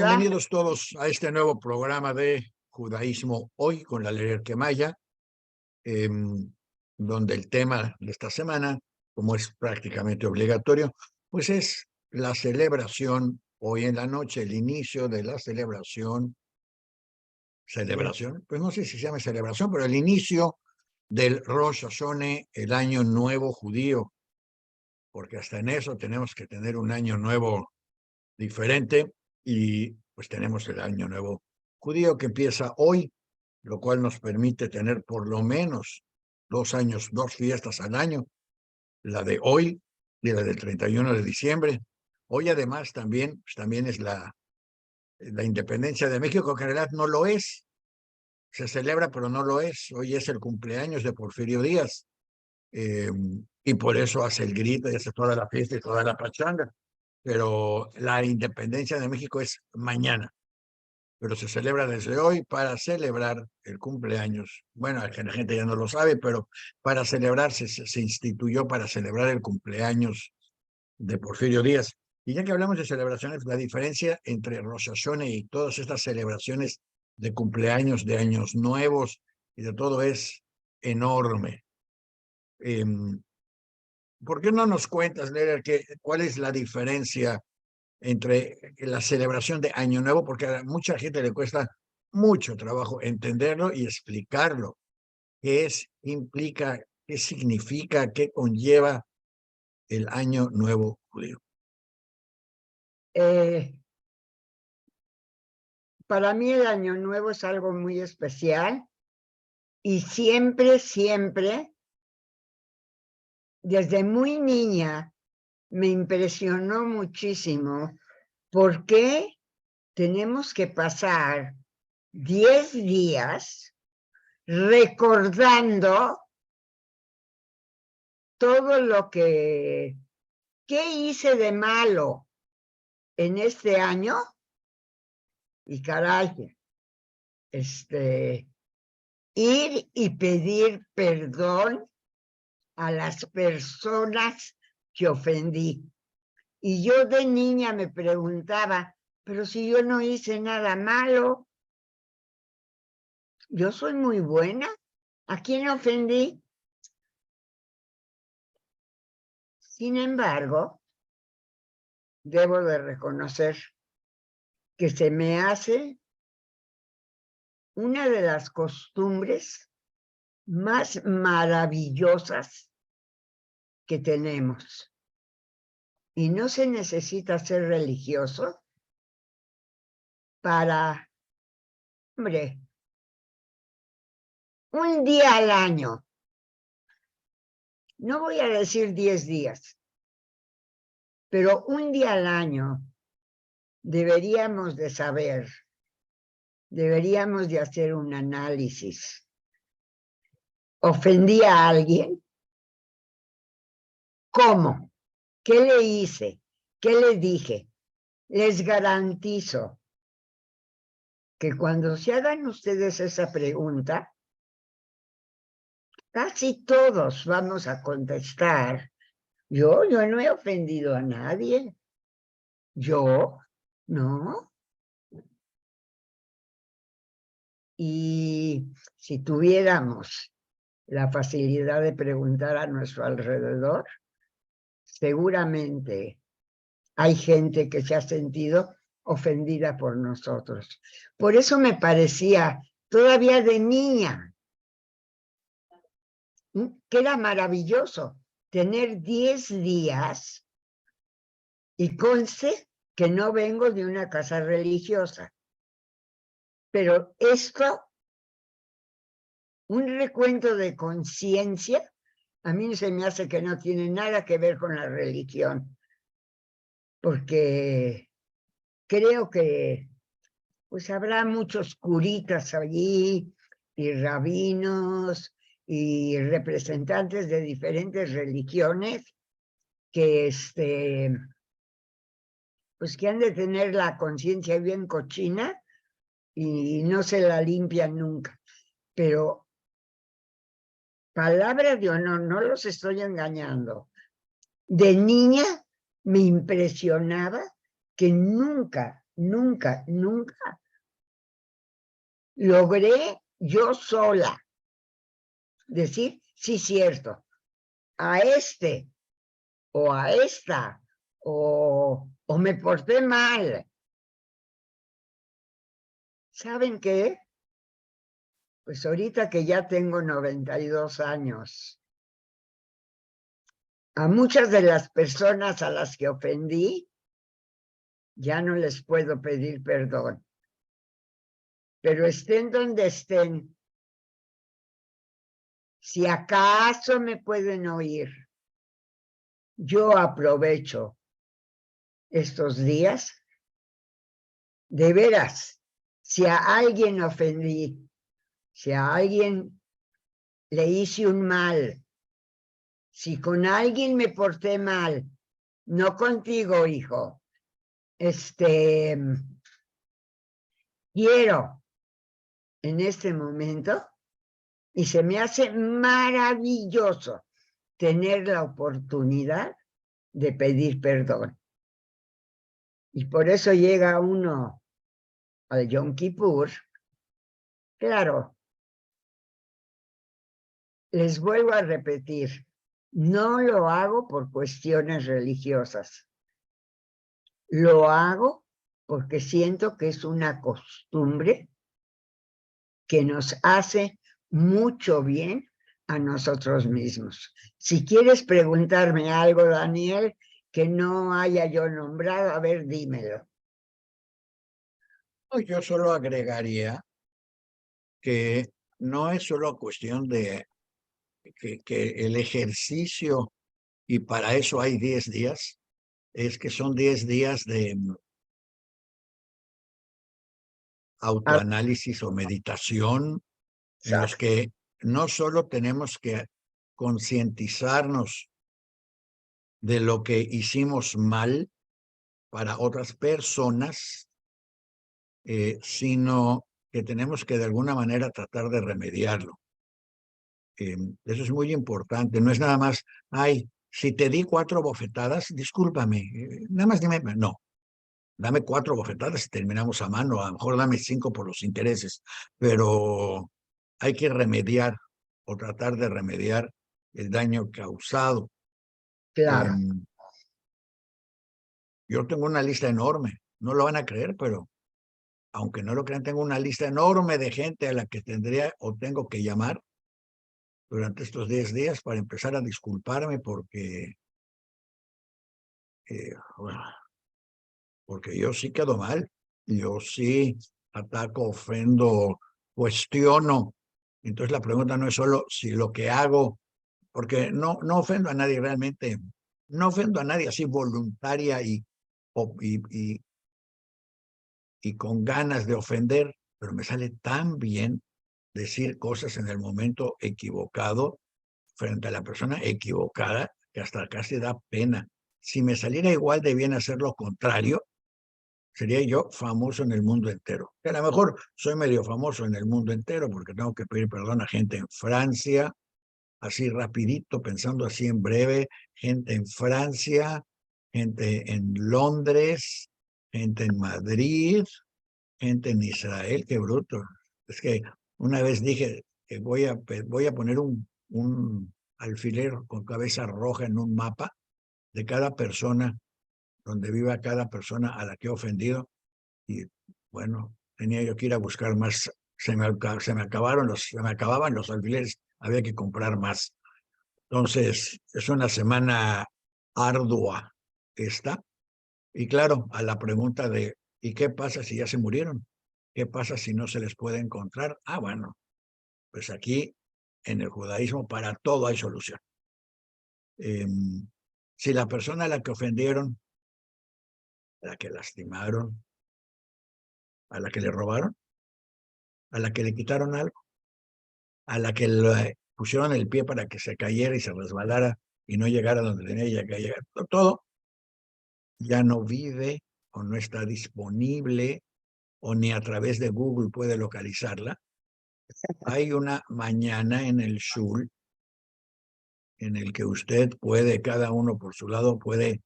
¿Verdad? Bienvenidos todos a este nuevo programa de Judaísmo Hoy con la Lerer Quemaya, donde el tema de esta semana, como es prácticamente obligatorio, pues es la celebración, hoy en la noche, el inicio de la celebración, pues no sé si se llama celebración, pero el inicio del Rosh Hashanah, el año nuevo judío, porque hasta en eso tenemos que tener un año nuevo diferente y pues tenemos el año nuevo judío que empieza hoy, lo cual nos permite tener por lo menos 2 años, 2 fiestas al año, la de hoy y la del 31 de diciembre. Hoy además también es la independencia de México, que en realidad no lo es, se celebra pero no lo es. Hoy es el cumpleaños de Porfirio Díaz, eh, y por eso hace el grito y hace toda la fiesta y toda la pachanga. Pero la independencia de México es mañana, pero se celebra desde hoy para celebrar el cumpleaños. Bueno, la gente ya no lo sabe, pero para celebrarse, se instituyó para celebrar el cumpleaños de Porfirio Díaz. Y ya que hablamos de celebraciones, la diferencia entre Rosh Hashanah y todas estas celebraciones de cumpleaños, de años nuevos y de todo es enorme. ¿Por qué no nos cuentas, Leder, cuál es la diferencia entre la celebración de Año Nuevo? Porque a mucha gente le cuesta mucho trabajo entenderlo y explicarlo. ¿Qué implica, qué significa, qué conlleva el Año Nuevo judío? Eh, para mí el Año Nuevo es algo muy especial y siempre, desde muy niña, me impresionó muchísimo por qué tenemos que pasar 10 días recordando todo lo que hice de malo en este año. Y caray, ir y pedir perdón a las personas que ofendí. Y yo de niña me preguntaba, pero si yo no hice nada malo, yo soy muy buena, ¿a quién ofendí? Sin embargo, debo de reconocer que se me hace una de las costumbres más maravillosas que tenemos. Y no se necesita ser religioso para, hombre, un día al año. No voy a decir 10 días, pero un día al año deberíamos de saber, deberíamos de hacer un análisis. ¿Ofendí a alguien? ¿Cómo? ¿Qué le hice? ¿Qué le dije? Les garantizo que cuando se hagan ustedes esa pregunta, casi todos vamos a contestar, yo no he ofendido a nadie. ¿Yo? No. Y si tuviéramos la facilidad de preguntar a nuestro alrededor, seguramente hay gente que se ha sentido ofendida por nosotros. Por eso me parecía, todavía de niña, que era maravilloso tener 10 días, y conste que no vengo de una casa religiosa, pero esto, un recuento de conciencia, a mí se me hace que no tiene nada que ver con la religión, porque creo que pues habrá muchos curitas allí y rabinos y representantes de diferentes religiones que pues que han de tener la conciencia bien cochina y no se la limpian nunca. Pero palabra de honor, no los estoy engañando. De niña me impresionaba que nunca nunca, nunca logré yo sola decir, sí, cierto, a este o a esta, o me porté mal. ¿Saben qué? Pues ahorita que ya tengo 92 años, a muchas de las personas a las que ofendí, ya no les puedo pedir perdón. Pero estén donde estén, si acaso me pueden oír, yo aprovecho estos días, de veras, si a alguien ofendí, si a alguien le hice un mal, si con alguien me porté mal, no contigo, hijo, quiero en este momento, y se me hace maravilloso tener la oportunidad de pedir perdón. Y por eso llega uno al Yom Kippur. Claro, les vuelvo a repetir, no lo hago por cuestiones religiosas. Lo hago porque siento que es una costumbre que nos hace mucho bien a nosotros mismos. Si quieres preguntarme algo, Daniel, que no haya yo nombrado, a ver, dímelo. Yo solo agregaría que no es solo cuestión de que el ejercicio, y para eso hay 10 días, es que son 10 días de Ah, autoanálisis o meditación en los exacto. que no solo tenemos que concientizarnos de lo que hicimos mal para otras personas, sino que tenemos que de alguna manera tratar de remediarlo. Eso es muy importante. No es nada más, ay, si te di 4 bofetadas, discúlpame, nada más dime, no, dame 4 bofetadas y terminamos a mano, a lo mejor dame 5 por los intereses, pero hay que remediar o tratar de remediar el daño causado. Claro, Em, yo tengo una lista enorme, no lo van a creer, pero aunque no lo crean, tengo una lista enorme de gente a la que tendría o tengo que llamar durante estos 10 días para empezar a disculparme bueno, porque yo sí quedo mal, yo sí ataco, ofendo, cuestiono. Entonces la pregunta no es solo si lo que hago, porque no ofendo a nadie realmente, no ofendo a nadie así voluntaria y con ganas de ofender, pero me sale tan bien decir cosas en el momento equivocado frente a la persona equivocada que hasta casi da pena. Si me saliera igual de bien hacer lo contrario, sería yo famoso en el mundo entero. Que a lo mejor soy medio famoso en el mundo entero porque tengo que pedir perdón a gente en Francia, así rapidito, pensando así en breve, gente en Francia, gente en Londres, gente en Madrid, gente en Israel, qué bruto. Es que una vez dije que voy a poner un alfiler con cabeza roja en un mapa de cada persona, donde viva cada persona a la que he ofendido. Y bueno, tenía yo que ir a buscar más. Se me acababan los alfileres, había que comprar más. Entonces, es una semana ardua esta. Y claro, a la pregunta de, ¿y qué pasa si ya se murieron? ¿Qué pasa si no se les puede encontrar? Ah, bueno, pues aquí en el judaísmo para todo hay solución. Si la persona a la que ofendieron, a la que lastimaron, a la que le robaron, a la que le quitaron algo, a la que le pusieron el pie para que se cayera y se resbalara y no llegara donde tenía que llegar, todo ya no vive o no está disponible o ni a través de Google puede localizarla. Hay una mañana en el Shul en el que usted puede, cada uno por su lado, puede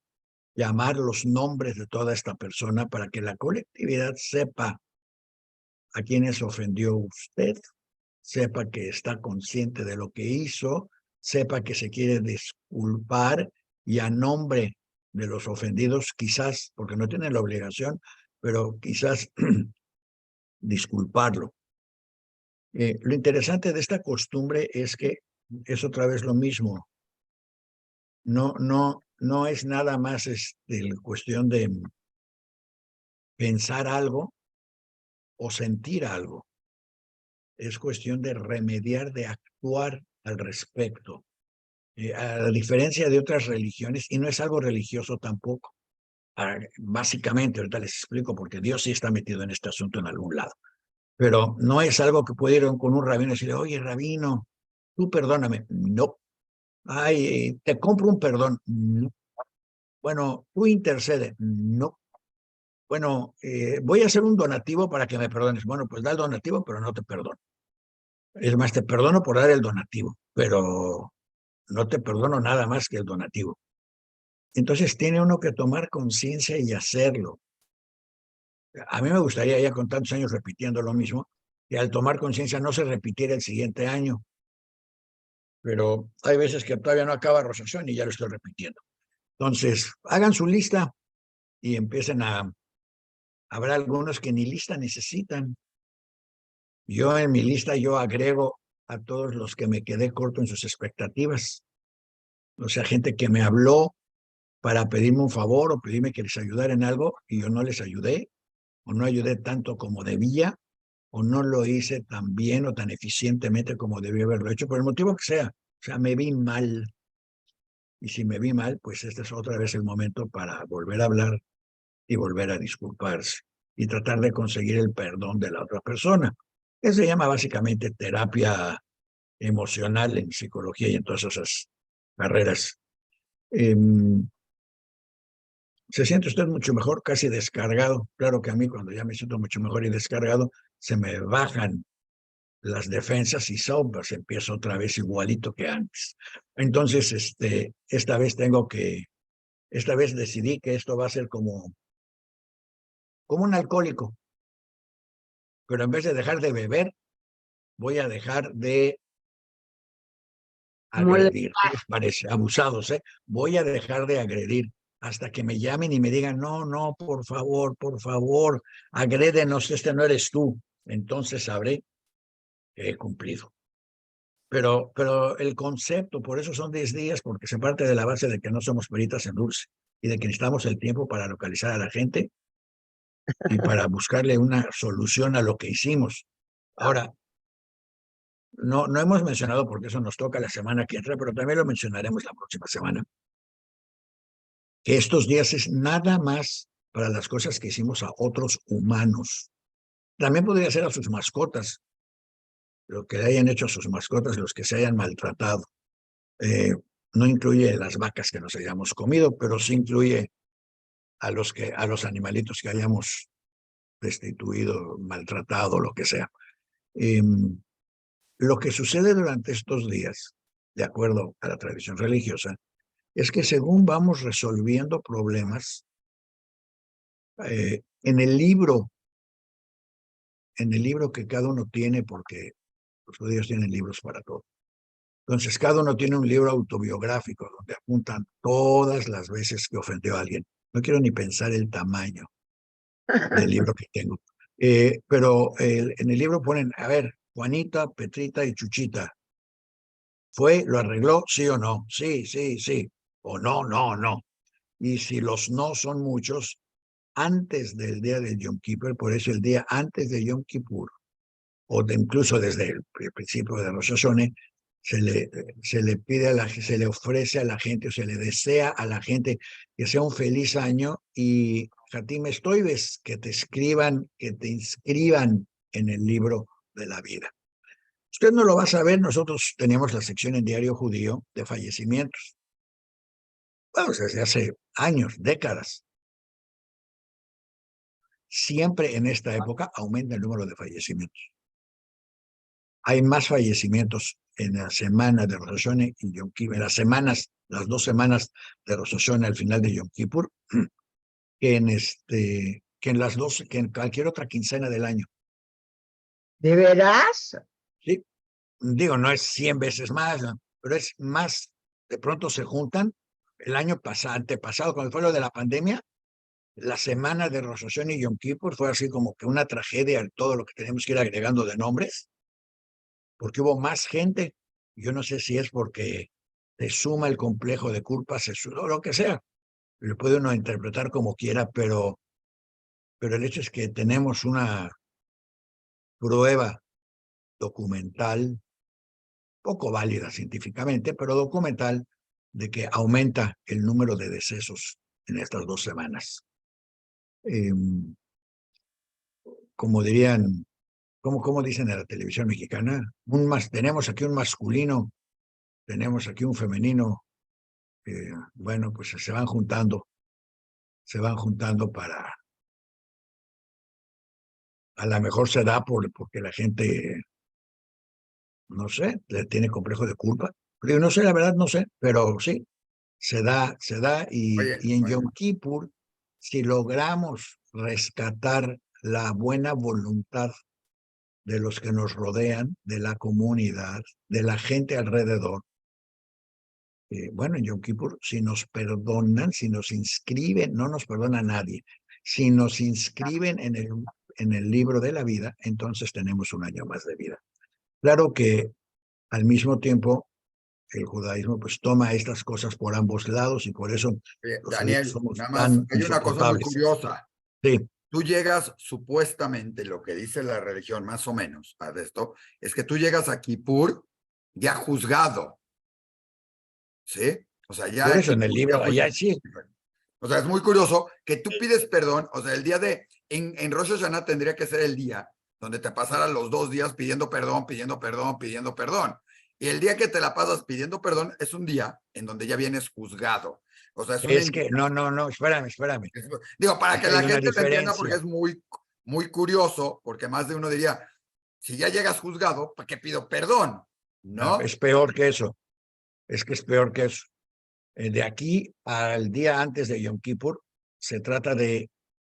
llamar los nombres de toda esta persona para que la colectividad sepa a quiénes ofendió usted, sepa que está consciente de lo que hizo, sepa que se quiere disculpar y a nombre de los ofendidos, quizás, porque no tienen la obligación, pero quizás disculparlo. Lo interesante de esta costumbre es que es otra vez lo mismo. No es nada más cuestión de pensar algo o sentir algo. Es cuestión de remediar, de actuar al respecto. A la diferencia de otras religiones, y no es algo religioso tampoco. Básicamente, ahorita les explico, porque Dios sí está metido en este asunto en algún lado. Pero no es algo que pueda ir con un rabino y decirle, oye, rabino, tú perdóname. No. Ay, te compro un perdón. No. Bueno, tú intercede. No. Bueno, voy a hacer un donativo para que me perdones. Bueno, pues da el donativo, pero no te perdono. Es más, te perdono por dar el donativo, pero no te perdono nada más que el donativo. Entonces tiene uno que tomar conciencia y hacerlo. A mí me gustaría, ya con tantos años repitiendo lo mismo, que al tomar conciencia no se repitiera el siguiente año. Pero hay veces que todavía no acaba Rosh Hashanah y ya lo estoy repitiendo. Entonces, hagan su lista y empiecen a... Habrá algunos que ni lista necesitan. Yo en mi lista, yo agrego a todos los que me quedé corto en sus expectativas. O sea, gente que me habló para pedirme un favor o pedirme que les ayudara en algo y yo no les ayudé, o no ayudé tanto como debía, o no lo hice tan bien o tan eficientemente como debía haberlo hecho, por el motivo que sea. O sea, me vi mal. Y si me vi mal, pues este es otra vez el momento para volver a hablar y volver a disculparse y tratar de conseguir el perdón de la otra persona. Eso se llama básicamente terapia emocional en psicología y en todas esas carreras. Eh, Se siente usted mucho mejor, casi descargado. Claro que a mí cuando ya me siento mucho mejor y descargado, se me bajan las defensas y sopas, empiezo otra vez igualito que antes. Entonces, esta vez decidí que esto va a ser como un alcohólico, pero en vez de dejar de beber, voy a dejar de Molestar. agredir. ¿Qué les parece? Abusados, ¿eh? Voy a dejar de agredir hasta que me llamen y me digan, no, no, por favor, agrédenos, este no eres tú. Entonces sabré que he cumplido. Pero el concepto, por eso son 10 días, porque se parte de la base de que no somos peritas en dulce y de que necesitamos el tiempo para localizar a la gente y para buscarle una solución a lo que hicimos. Ahora, no hemos mencionado, porque eso nos toca la semana que entra, pero también lo mencionaremos la próxima semana, que estos días es nada más para las cosas que hicimos a otros humanos. También podría ser a sus mascotas, lo que le hayan hecho a sus mascotas, los que se hayan maltratado. Eh, no incluye las vacas que nos hayamos comido, pero sí incluye a los animalitos que hayamos destituido, maltratado, lo que sea. Lo que sucede durante estos días, de acuerdo a la tradición religiosa, es que según vamos resolviendo problemas, en el libro que cada uno tiene, porque los judíos tienen libros para todo. Entonces, cada uno tiene un libro autobiográfico donde apuntan todas las veces que ofendió a alguien. No quiero ni pensar el tamaño del libro que tengo. Pero en el libro ponen, a ver, Juanita, Petrita y Chuchita. ¿Fue, lo arregló, sí o no? Sí, sí, sí. O no, no, no. Y si los no son muchos, antes del día del Yom Kippur, por eso el día antes de Yom Kippur, incluso desde el principio de Rosh Hashanah, se le pide se le ofrece a la gente, o se le desea a la gente que sea un feliz año y Hatim Estoides, que te escriban, que te inscriban en el libro de la vida. Usted no lo va a saber, nosotros teníamos la sección en Diario Judío de fallecimientos. Vamos, desde hace años, décadas. Siempre en esta época aumenta el número de fallecimientos. Hay más fallecimientos en la semana de Rosh Hashanah y Yom Kippur, en las 2 semanas de Rosh Hashanah al final de Yom Kippur, que en cualquier otra quincena del año. ¿De veras? ¿Sí? Digo, no es 100 veces más, ¿no? Pero es más, de pronto se juntan. El año antepasado, cuando fue lo de la pandemia, la semana de Rosh Hashanah y Yom Kippur fue así como que una tragedia, todo lo que tenemos que ir agregando de nombres, porque hubo más gente. Yo no sé si es porque se suma el complejo de culpa, o lo que sea. Lo puede uno interpretar como quiera, pero el hecho es que tenemos una prueba documental, poco válida científicamente, pero documental, de que aumenta el número de decesos en estas 2 semanas. Como dirían, como dicen en la televisión mexicana, tenemos aquí un masculino, tenemos aquí un femenino, bueno, pues se van juntando para, a lo mejor se da porque la gente, no sé, le tiene complejo de culpa. Pero no sé, la verdad no sé, pero sí, se da, y en Oye, Yom Kippur, si logramos rescatar la buena voluntad de los que nos rodean, de la comunidad, de la gente alrededor, bueno, en Yom Kippur, si nos perdonan, si nos inscriben, no nos perdona nadie, si nos inscriben en el libro de la vida, entonces tenemos un año más de vida. Claro que al mismo tiempo el judaísmo pues toma estas cosas por ambos lados y por eso los judíos Daniel, somos nada más, tan hay una cosa muy insoportables. curiosa. Sí, Tú llegas, supuestamente, lo que dice la religión, más o menos, a esto, es que tú llegas a Kippur ya juzgado, ¿sí? O sea, por ya eso en el Kippur ya libro, allá fuiste. sí. O sea, es muy curioso que tú pides perdón, o sea, el día en Rosh Hashanah tendría que ser el día donde te pasaras los 2 días pidiendo perdón, pidiendo perdón, pidiendo perdón. Y el día que te la pasas pidiendo perdón es un día en donde ya vienes juzgado. O sea, es una Es que, no, espérame. Digo, para que Aquí hay la una gente lo entienda, porque diferencia. es muy, muy curioso, porque más de uno diría, si ya llegas juzgado, ¿para qué pido perdón? No, ¿No? es peor que eso. Es que es peor que eso. De aquí al día antes de Yom Kippur, se trata de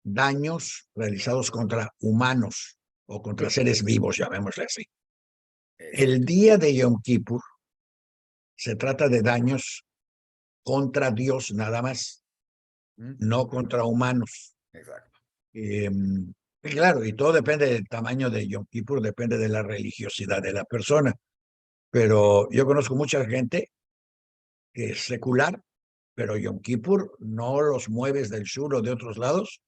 daños realizados contra humanos o contra seres vivos, llamémosle así. El Exacto. día de Yom Kippur se trata de daños contra Dios nada más, no contra humanos. Exacto. Claro, y todo depende del tamaño de Yom Kippur, depende de la religiosidad de la persona. Pero yo conozco mucha gente que es secular, pero Yom Kippur no los mueves del sur o de otros lados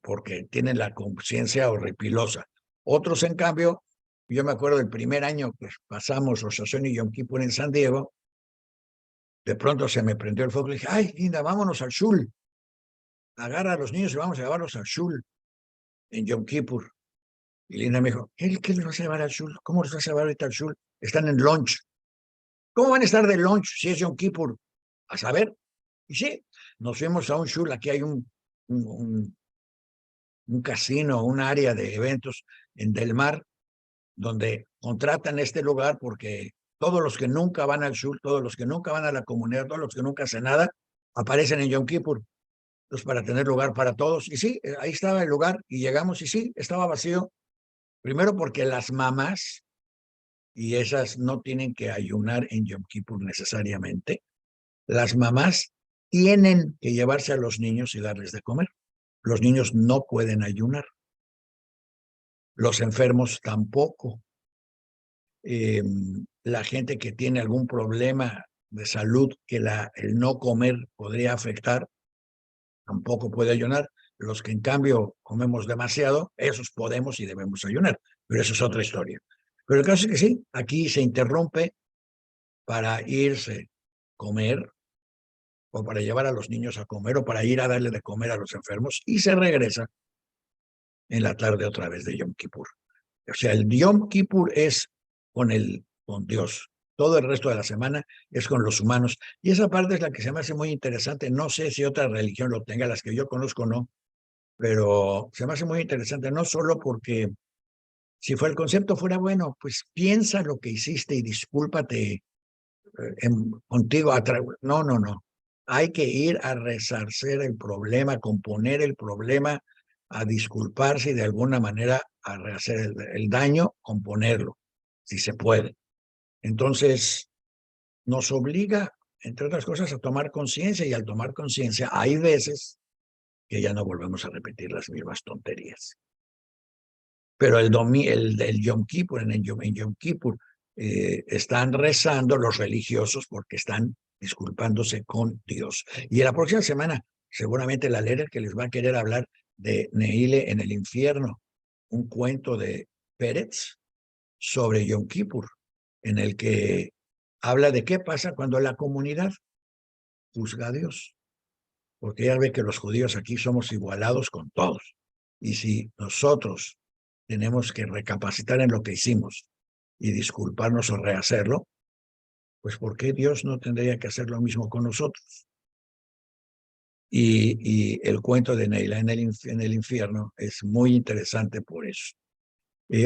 porque tienen la conciencia horripilosa. Otros, en cambio, yo me acuerdo del primer año que pasamos Rosh Hashanah y Yom Kippur en San Diego, de pronto se me prendió el foco y dije, ay, linda, vámonos al shul. Agarra a los niños y vamos a llevarlos al shul en Yom Kippur. Y Linda me dijo, ¿qué los vas a llevar al shul? ¿Cómo los vas a llevar ahorita al shul? Están en lunch. ¿Cómo van a estar de lunch si es Yom Kippur? A saber. Y sí, nos fuimos a un shul, aquí hay un casino, un área de eventos en Del Mar, donde contratan este lugar porque todos los que nunca van al shul, todos los que nunca van a la comunidad, todos los que nunca hacen nada, aparecen en Yom Kippur. Entonces, para tener lugar para todos. Y sí, ahí estaba el lugar y llegamos y sí, estaba vacío. Primero porque las mamás, y esas no tienen que ayunar en Yom Kippur necesariamente, las mamás tienen que llevarse a los niños y darles de comer. Los niños no pueden ayunar. Los enfermos tampoco. La gente que tiene algún problema de salud que el no comer podría afectar, tampoco puede ayunar. Los que en cambio comemos demasiado, esos podemos y debemos ayunar, pero eso es otra historia. Pero el caso es que sí, aquí se interrumpe para irse a comer o para llevar a los niños a comer o para ir a darle de comer a los enfermos y se regresa en la tarde otra vez de Yom Kippur. O sea, el Yom Kippur es con Dios. Todo el resto de la semana es con los humanos. Y esa parte es la que se me hace muy interesante. No sé si otra religión lo tenga, las que yo conozco no, pero se me hace muy interesante, no solo porque Si el concepto fuera bueno, pues piensa lo que hiciste y discúlpate contigo. No, no, no. Hay que ir a resarcer el problema, componer el problema, a disculparse y de alguna manera a rehacer el daño, componerlo, si se puede. Entonces, nos obliga, entre otras cosas, a tomar conciencia, y al tomar conciencia hay veces que ya no volvemos a repetir las mismas tonterías. Pero el Yom Kippur, en Yom Kippur, están rezando los religiosos porque están disculpándose con Dios. Y en la próxima semana, seguramente la Leder que les va a querer hablar de Neile en el infierno, un cuento de Pérez sobre Yom Kippur, en el que habla de qué pasa cuando la comunidad juzga a Dios. Porque ya ve que los judíos aquí somos igualados con todos. Y si nosotros tenemos que recapacitar en lo que hicimos y disculparnos o rehacerlo, pues ¿por qué Dios no tendría que hacer lo mismo con nosotros? Y el cuento de Neila en el infierno es muy interesante por eso.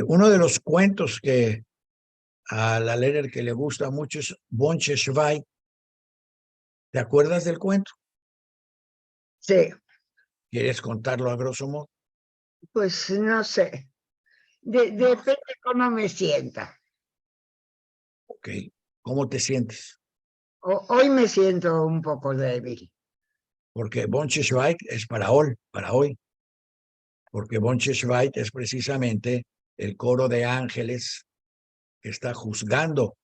Uno de los cuentos que a la Leder que le gusta mucho es Bonche Shvai. ¿Te acuerdas del cuento? Sí, ¿Quieres contarlo a grosso modo? pues no sé. Depende cómo me sienta. Ok. ¿Cómo te sientes? Hoy me siento un poco débil. Porque Bonche Shvai es para hoy. Porque Bonche Shvai es precisamente el coro de ángeles que está juzgando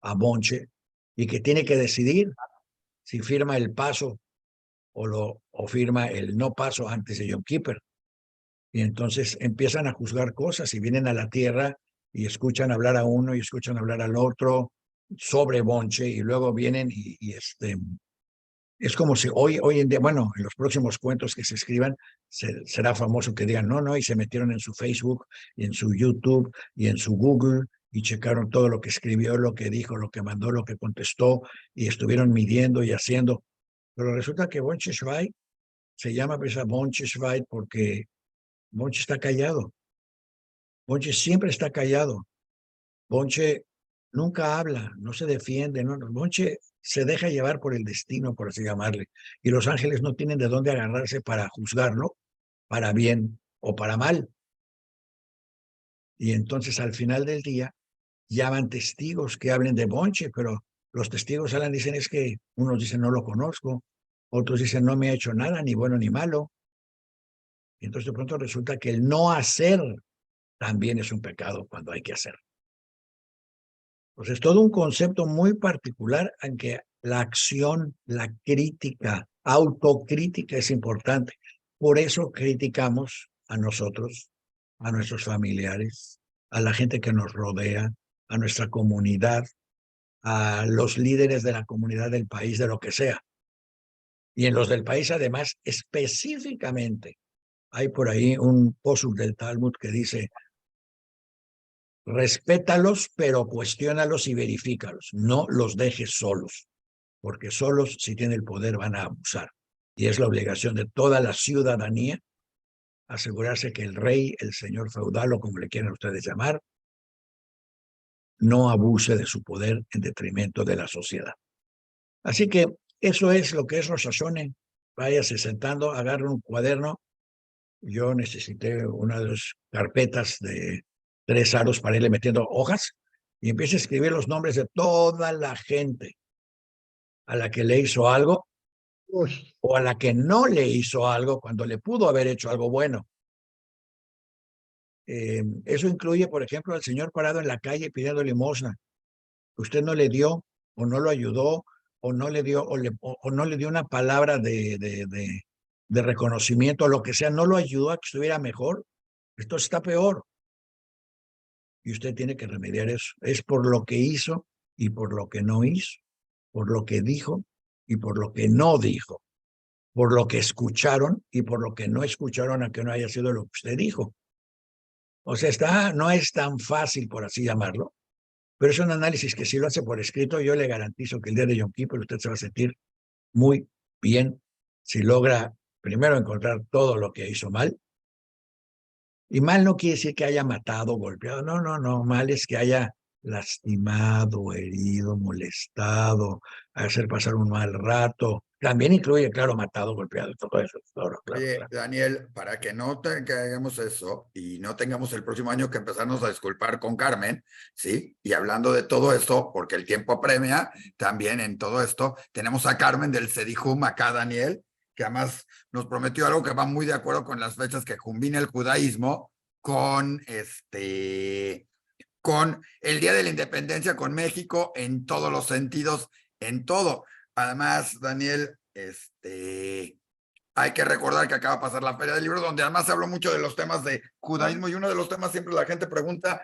a Bonche y que tiene que decidir si firma el paso o firma el no paso antes de Yom Kippur. Y entonces empiezan a juzgar cosas y vienen a la tierra y escuchan hablar a uno y escuchan hablar al otro sobre Bonche, y luego vienen es como si hoy en día, bueno, en los próximos cuentos que se escriban, será famoso que digan, no, no, y se metieron en su Facebook, y en su YouTube, y en su Google, y checaron todo lo que escribió, lo que dijo, lo que mandó, lo que contestó, y estuvieron midiendo y haciendo. Pero resulta que Bonche Shvai se llama Bonche Shvai porque Bonche está callado. Bonche siempre está callado. Bonche nunca habla, no se defiende, no. Bonche se deja llevar por el destino, por así llamarle, y los ángeles no tienen de dónde agarrarse para juzgarlo, para bien o para mal. Y entonces al final del día llaman testigos que hablen de Bonche, pero los testigos hablan, dicen es que unos dicen no lo conozco, otros dicen no me ha hecho nada, ni bueno ni malo. Y entonces de pronto resulta que el no hacer también es un pecado cuando hay que hacer. Pues es todo un concepto muy particular en que la acción, la crítica, autocrítica es importante. Por eso criticamos a nosotros, a nuestros familiares, a la gente que nos rodea, a nuestra comunidad, a los líderes de la comunidad del país, de lo que sea. Y en los del país, además, específicamente, hay por ahí un posuk del Talmud que dice: respétalos, pero cuestiónalos y verifícalos. No los dejes solos, porque solos, si tienen el poder, van a abusar. Y es la obligación de toda la ciudadanía asegurarse que el rey, el señor feudal o como le quieran ustedes llamar, no abuse de su poder en detrimento de la sociedad. Así que eso es lo que es Rosh Hashanah. Váyase sentando, agarre un cuaderno. Yo necesité una de las carpetas de 3 aros para irle metiendo hojas y empiece a escribir los nombres de toda la gente a la que le hizo algo Uy, o a la que no le hizo algo cuando le pudo haber hecho algo bueno. Eso incluye, por ejemplo, al señor parado en la calle pidiendo limosna. Usted no le dio o no lo ayudó o no le dio o no le dio una palabra de reconocimiento o lo que sea, no lo ayudó a que estuviera mejor. Esto está peor. Y usted tiene que remediar eso. Es por lo que hizo y por lo que no hizo, por lo que dijo y por lo que no dijo, por lo que escucharon y por lo que no escucharon a que no haya sido lo que usted dijo. O sea, no es tan fácil, por así llamarlo, pero es un análisis que si lo hace por escrito, yo le garantizo que el día de Yom Kippur usted se va a sentir muy bien si logra primero encontrar todo lo que hizo mal Y mal no quiere decir que haya matado, golpeado. No, no, no. Mal es que haya lastimado, herido, molestado, hacer pasar un mal rato. También incluye, claro, matado, golpeado, todo eso. Claro, claro, Oye, claro. Daniel, para que no que hagamos eso y no tengamos el próximo año que empezarnos a disculpar con Carmen, ¿sí? Y hablando de todo esto, porque el tiempo apremia, también en todo esto, tenemos a Carmen del Sedijum acá, Daniel, que además nos prometió algo que va muy de acuerdo con las fechas que combina el judaísmo con con el Día de la Independencia, con México, en todos los sentidos, en todo. Además, Daniel, hay que recordar que acaba de pasar la Feria del Libro, donde además se habló mucho de los temas de judaísmo, y uno de los temas siempre la gente pregunta,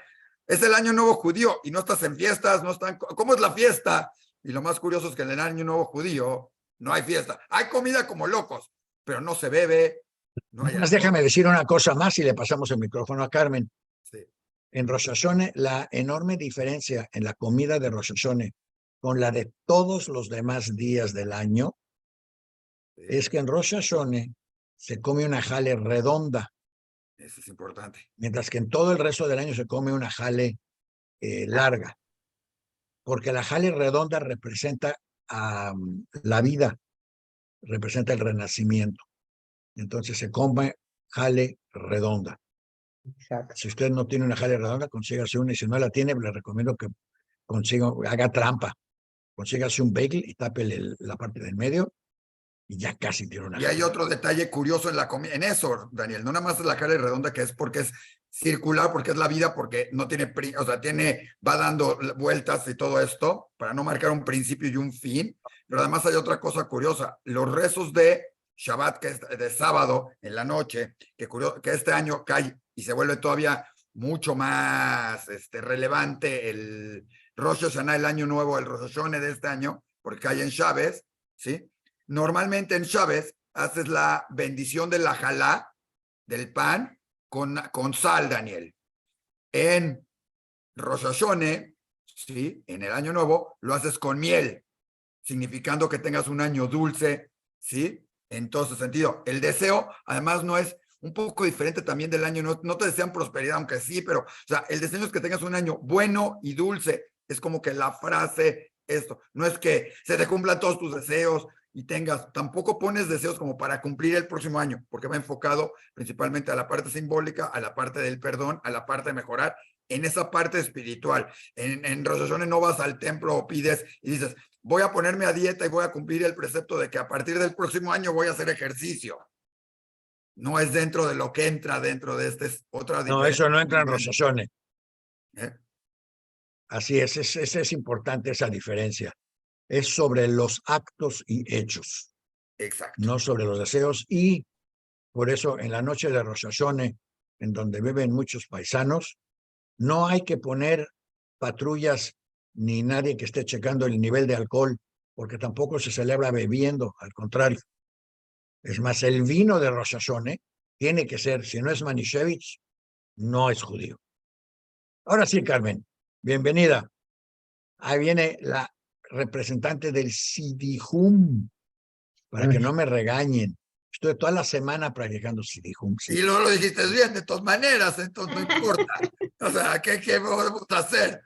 es el Año Nuevo Judío, y no estás en fiestas, no están, ¿cómo es la fiesta? Y lo más curioso es que en el Año Nuevo Judío no hay fiesta. Hay comida como locos, pero no se bebe, no hay Más alcohol. déjame decir una cosa más y le pasamos el micrófono a Carmen. Sí. En Rosh Hashanah, la enorme diferencia en la comida de Rosh Hashanah con la de todos los demás días del año Sí, es que en Rosh Hashanah se come una jale redonda, eso es importante. mientras que en todo el resto del año se come una jale larga, porque la jale redonda representa la vida, representa el renacimiento. Entonces se come jale redonda. Exacto. Si usted no tiene una jale redonda, consígase una, y si no la tiene, le recomiendo que haga trampa, consígase un bagel y tápele la parte del medio y ya casi tiene una Y hay jale. otro detalle curioso en la comida, en eso, Daniel, no nada más es la jale redonda, que es porque es circular, porque es la vida, porque no tiene, o sea, va dando vueltas y todo esto, para no marcar un principio y un fin, pero además hay otra cosa curiosa, los rezos de Shabbat, que es de sábado en la noche, que este año cae y se vuelve todavía mucho más relevante el Rosh Hashanah, el año nuevo, el Rosh Hashanah de este año, porque cae en Shabbat, ¿sí? Normalmente en Shabbat haces la bendición de la jalá, del pan, con sal, Daniel. En Rosh Hashanah, ¿sí? En el año nuevo, lo haces con miel, significando que tengas un año dulce, ¿sí? En todo ese sentido. El deseo, además, no es un poco diferente también del año, no te desean prosperidad, aunque sí, pero, o sea, el deseo es que tengas un año bueno y dulce. Es como que la frase, esto, no es que se te cumplan todos tus deseos y tampoco pones deseos como para cumplir el próximo año, porque va enfocado principalmente a la parte simbólica, a la parte del perdón, a la parte de mejorar, en esa parte espiritual. En Rosh Hashanah no vas al templo o pides y dices, voy a ponerme a dieta y voy a cumplir el precepto de que a partir del próximo año voy a hacer ejercicio. No es dentro de lo que entra dentro de es otra No, diferencia. eso no entra en Rosh Hashanah. ¿Eh? Así es importante esa diferencia. Es sobre los actos y hechos, Exacto. no sobre los deseos. Y por eso en la noche de Rosh Hashanah, en donde viven muchos paisanos, no hay que poner patrullas ni nadie que esté checando el nivel de alcohol, porque tampoco se celebra bebiendo, al contrario. Es más, el vino de Rosh Hashanah tiene que ser, si no es Manischewitz, no es judío. Ahora sí, Carmen, bienvenida. Ahí viene la representante del Sidihum, para que no me regañen. Estoy toda la semana practicando Sidihum. Y luego lo dijiste bien, de todas maneras, entonces no importa. O sea, ¿qué podemos hacer?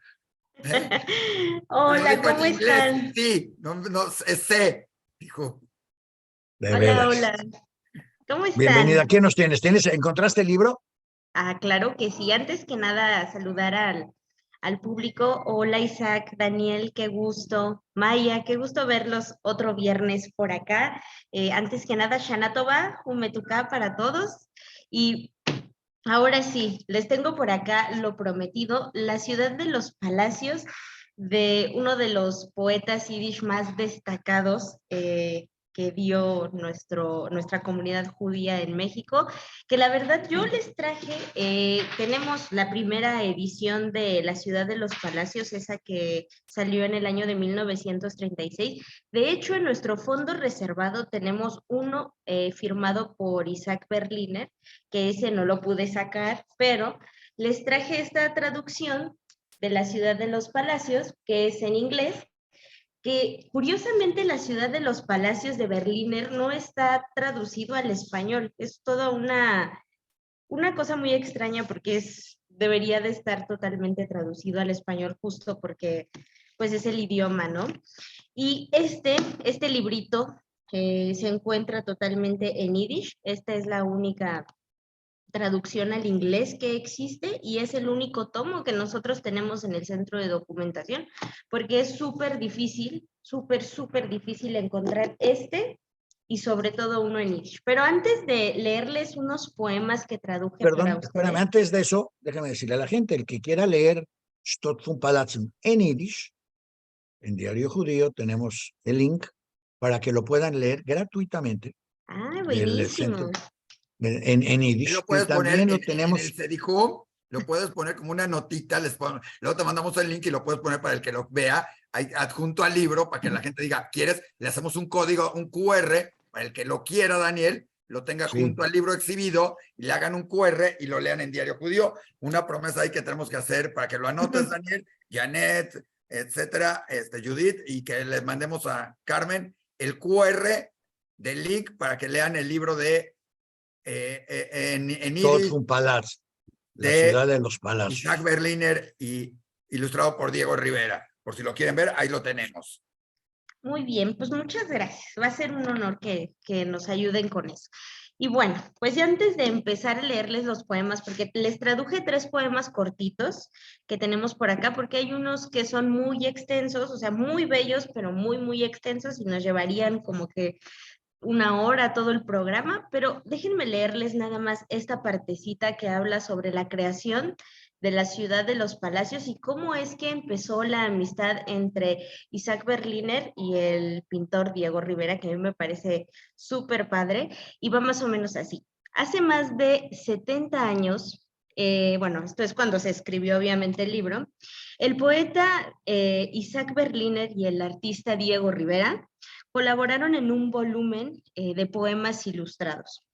Hola, Dijo en ¿cómo inglés, están? sí, no, es C, dijo. De Hola, veras. hola. ¿Cómo Bienvenida. están? ¿Qué nos tienes? ¿Encontraste el libro? Ah, claro que sí. Antes que nada, saludar al público. Hola, Isaac, Daniel, qué gusto. Maya, qué gusto verlos otro viernes por acá. Antes que nada, Shana Tova, Humetuká para todos. Y ahora sí, les tengo por acá lo prometido, La ciudad de los palacios, de uno de los poetas yiddish más destacados que dio nuestra comunidad judía en México, que la verdad yo les traje, tenemos la primera edición de La ciudad de los palacios, esa que salió en el año de 1936. De hecho, en nuestro fondo reservado tenemos uno firmado por Isaac Berliner, que ese no lo pude sacar, pero les traje esta traducción de La ciudad de los palacios, que es en inglés, que curiosamente La ciudad de los palacios de Berliner no está traducido al español, es toda una cosa muy extraña porque debería de estar totalmente traducido al español justo porque pues es el idioma, ¿no? Y este librito que se encuentra totalmente en Yiddish, esta es la única traducción al inglés que existe y es el único tomo que nosotros tenemos en el centro de documentación, porque es súper difícil, súper difícil encontrar y sobre todo uno en Yiddish. Pero antes de leerles unos poemas que traduje Perdón, para espérame, ustedes. antes de eso, déjame decirle a la gente, el que quiera leer Stott vom Palatzen en Yiddish, en Diario Judío, tenemos el link para que lo puedan leer gratuitamente Ah, del buenísimo. centro en Ahí Yiddish. lo Y puedes poner también lo en el tenemos, Cedihome, lo puedes poner como una notita, luego te mandamos el link y lo puedes poner para el que lo vea, ahí, adjunto al libro, para que la gente diga, ¿quieres? Le hacemos un código, un QR, para el que lo quiera, Daniel, lo tenga sí, junto al libro exhibido, y le hagan un QR y lo lean en Diario Judío. Una promesa ahí que tenemos que hacer para que lo anotes, Daniel, Janet, etcétera, Judith, y que les mandemos a Carmen el QR del link para que lean el libro de en Stott Yiddish vom Palatzen, la de ciudad de los Isaac palacios. Berliner y ilustrado por Diego Rivera. Por si lo quieren ver, ahí lo tenemos. Muy bien, pues muchas gracias. Va a ser un honor que nos ayuden con eso. Y bueno, pues ya antes de empezar a leerles los poemas, porque les traduje 3 poemas cortitos que tenemos por acá, porque hay unos que son muy extensos, o sea, muy bellos, pero muy extensos y nos llevarían como que 1 hora todo el programa, pero déjenme leerles nada más esta partecita que habla sobre la creación de la ciudad de los palacios y cómo es que empezó la amistad entre Isaac Berliner y el pintor Diego Rivera, que a mí me parece súper padre, y va más o menos así. Hace más de 70 años, bueno, esto es cuando se escribió obviamente el libro, el poeta Isaac Berliner y el artista Diego Rivera colaboraron en un volumen de poemas ilustrados.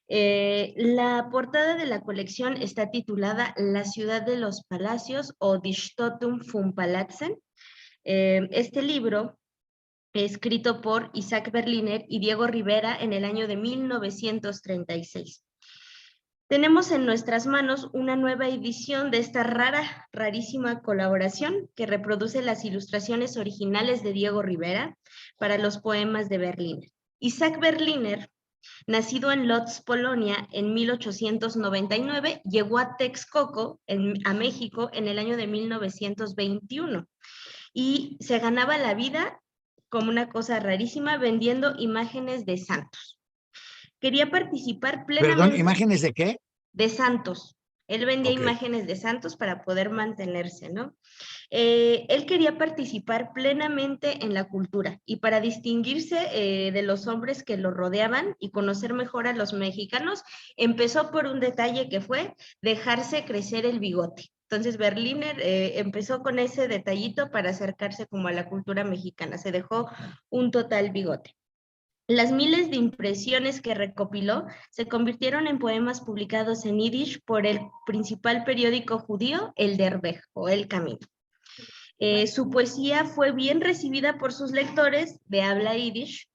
La portada de la colección está titulada La ciudad de los palacios o Die Stottum vom Palatzen. Este libro, escrito por Isaac Berliner y Diego Rivera en el año de 1936. Tenemos en nuestras manos una nueva edición de esta rarísima colaboración que reproduce las ilustraciones originales de Diego Rivera para los poemas de Berliner. Isaac Berliner, nacido en Lodz, Polonia, en 1899, llegó a Texcoco, a México, en el año de 1921 y se ganaba la vida como una cosa rarísima vendiendo imágenes de santos. Quería participar Perdón, plenamente. ¿imágenes de qué? De santos. Él vendía imágenes de santos para poder mantenerse, ¿no? Él quería participar plenamente en la cultura y para distinguirse de los hombres que lo rodeaban y conocer mejor a los mexicanos, empezó por un detalle que fue dejarse crecer el bigote. Entonces Berliner empezó con ese detallito para acercarse como a la cultura mexicana, se dejó un total bigote. Las miles de impresiones que recopiló se convirtieron en poemas publicados en Yiddish por el principal periódico judío, el Derbej, o El Camino. Su poesía fue bien recibida por sus lectores de habla Yiddish,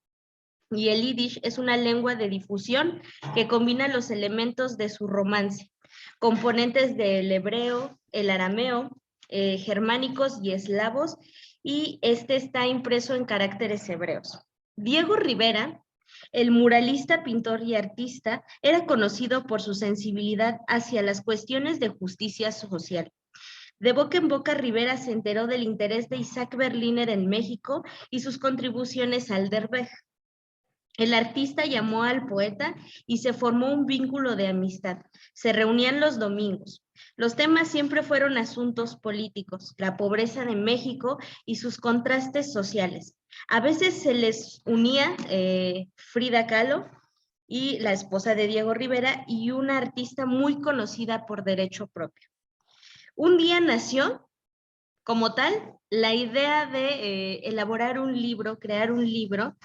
y el Yiddish es una lengua de difusión que combina los elementos de su romance, componentes del hebreo, el arameo, germánicos y eslavos, y este está impreso en caracteres hebreos. Diego Rivera, el muralista, pintor y artista, era conocido por su sensibilidad hacia las cuestiones de justicia social. De boca en boca, Rivera se enteró del interés de Isaac Berliner en México y sus contribuciones al Derbej. El artista llamó al poeta y se formó un vínculo de amistad. Se reunían los domingos. Los temas siempre fueron asuntos políticos, la pobreza de México y sus contrastes sociales. A veces se les unía Frida Kahlo y la esposa de Diego Rivera y una artista muy conocida por derecho propio. Un día nació, como tal, la idea de elaborar un libro, crear un libro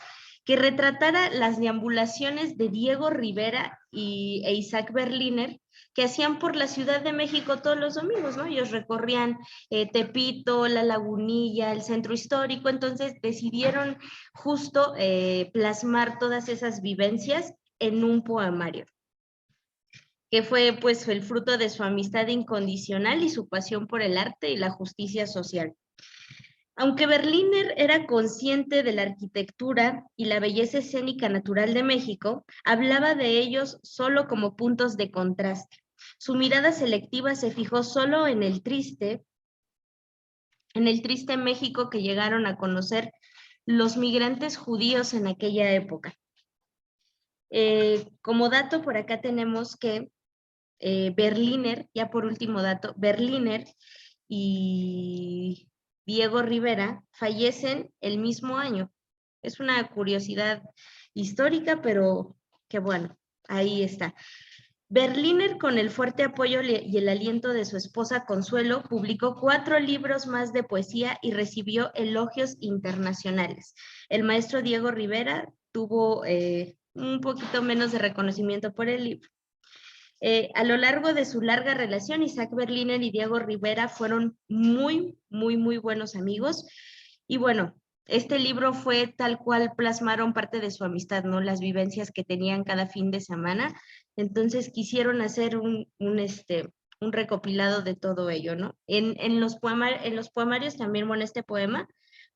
que retratara las deambulaciones de Diego Rivera e Isaac Berliner que hacían por la Ciudad de México todos los domingos, ¿no? Ellos recorrían Tepito, La Lagunilla, el centro histórico, entonces decidieron justo plasmar todas esas vivencias en un poemario. que fue pues el fruto de su amistad incondicional y su pasión por el arte y la justicia social. Aunque Berliner era consciente de la arquitectura y la belleza escénica natural de México, hablaba de ellos solo como puntos de contraste. Su mirada selectiva se fijó solo en el triste México que llegaron a conocer los migrantes judíos en aquella época. Como dato, por acá tenemos que Berliner, ya por último dato, Berliner y Diego Rivera fallecen el mismo año. Es una curiosidad histórica, pero que bueno, ahí está. Berliner, con el fuerte apoyo y el aliento de su esposa Consuelo, publicó 4 libros más de poesía y recibió elogios internacionales. El maestro Diego Rivera tuvo un poquito menos de reconocimiento por el libro. A lo largo de su larga relación, Isaac Berliner y Diego Rivera fueron muy buenos amigos. Y bueno, este libro fue tal cual plasmaron parte de su amistad, ¿no? Las vivencias que tenían cada fin de semana. Entonces quisieron hacer un recopilado de todo ello, ¿no? En los poemarios también, bueno, este poema,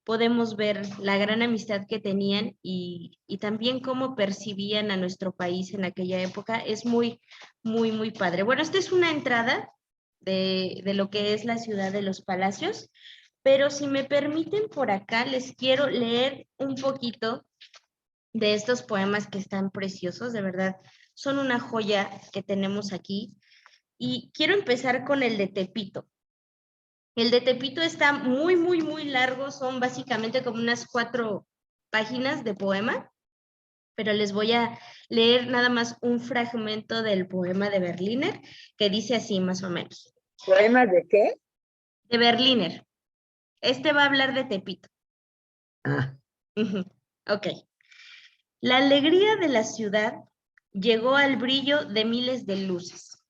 podemos ver la gran amistad que tenían y también cómo percibían a nuestro país en aquella época. Es muy padre. Bueno, esta es una entrada de lo que es la ciudad de los Palacios, pero si me permiten por acá, les quiero leer un poquito de estos poemas que están preciosos, de verdad, son una joya que tenemos aquí. Y quiero empezar con el de Tepito. El de Tepito está muy largo, son básicamente como unas 4 páginas de poema, pero les voy a leer nada más un fragmento del poema de Berliner, que dice así más o menos. ¿Poema de qué? De Berliner. Este va a hablar de Tepito. Ah, Ok. La alegría de la ciudad llegó al brillo de miles de luces.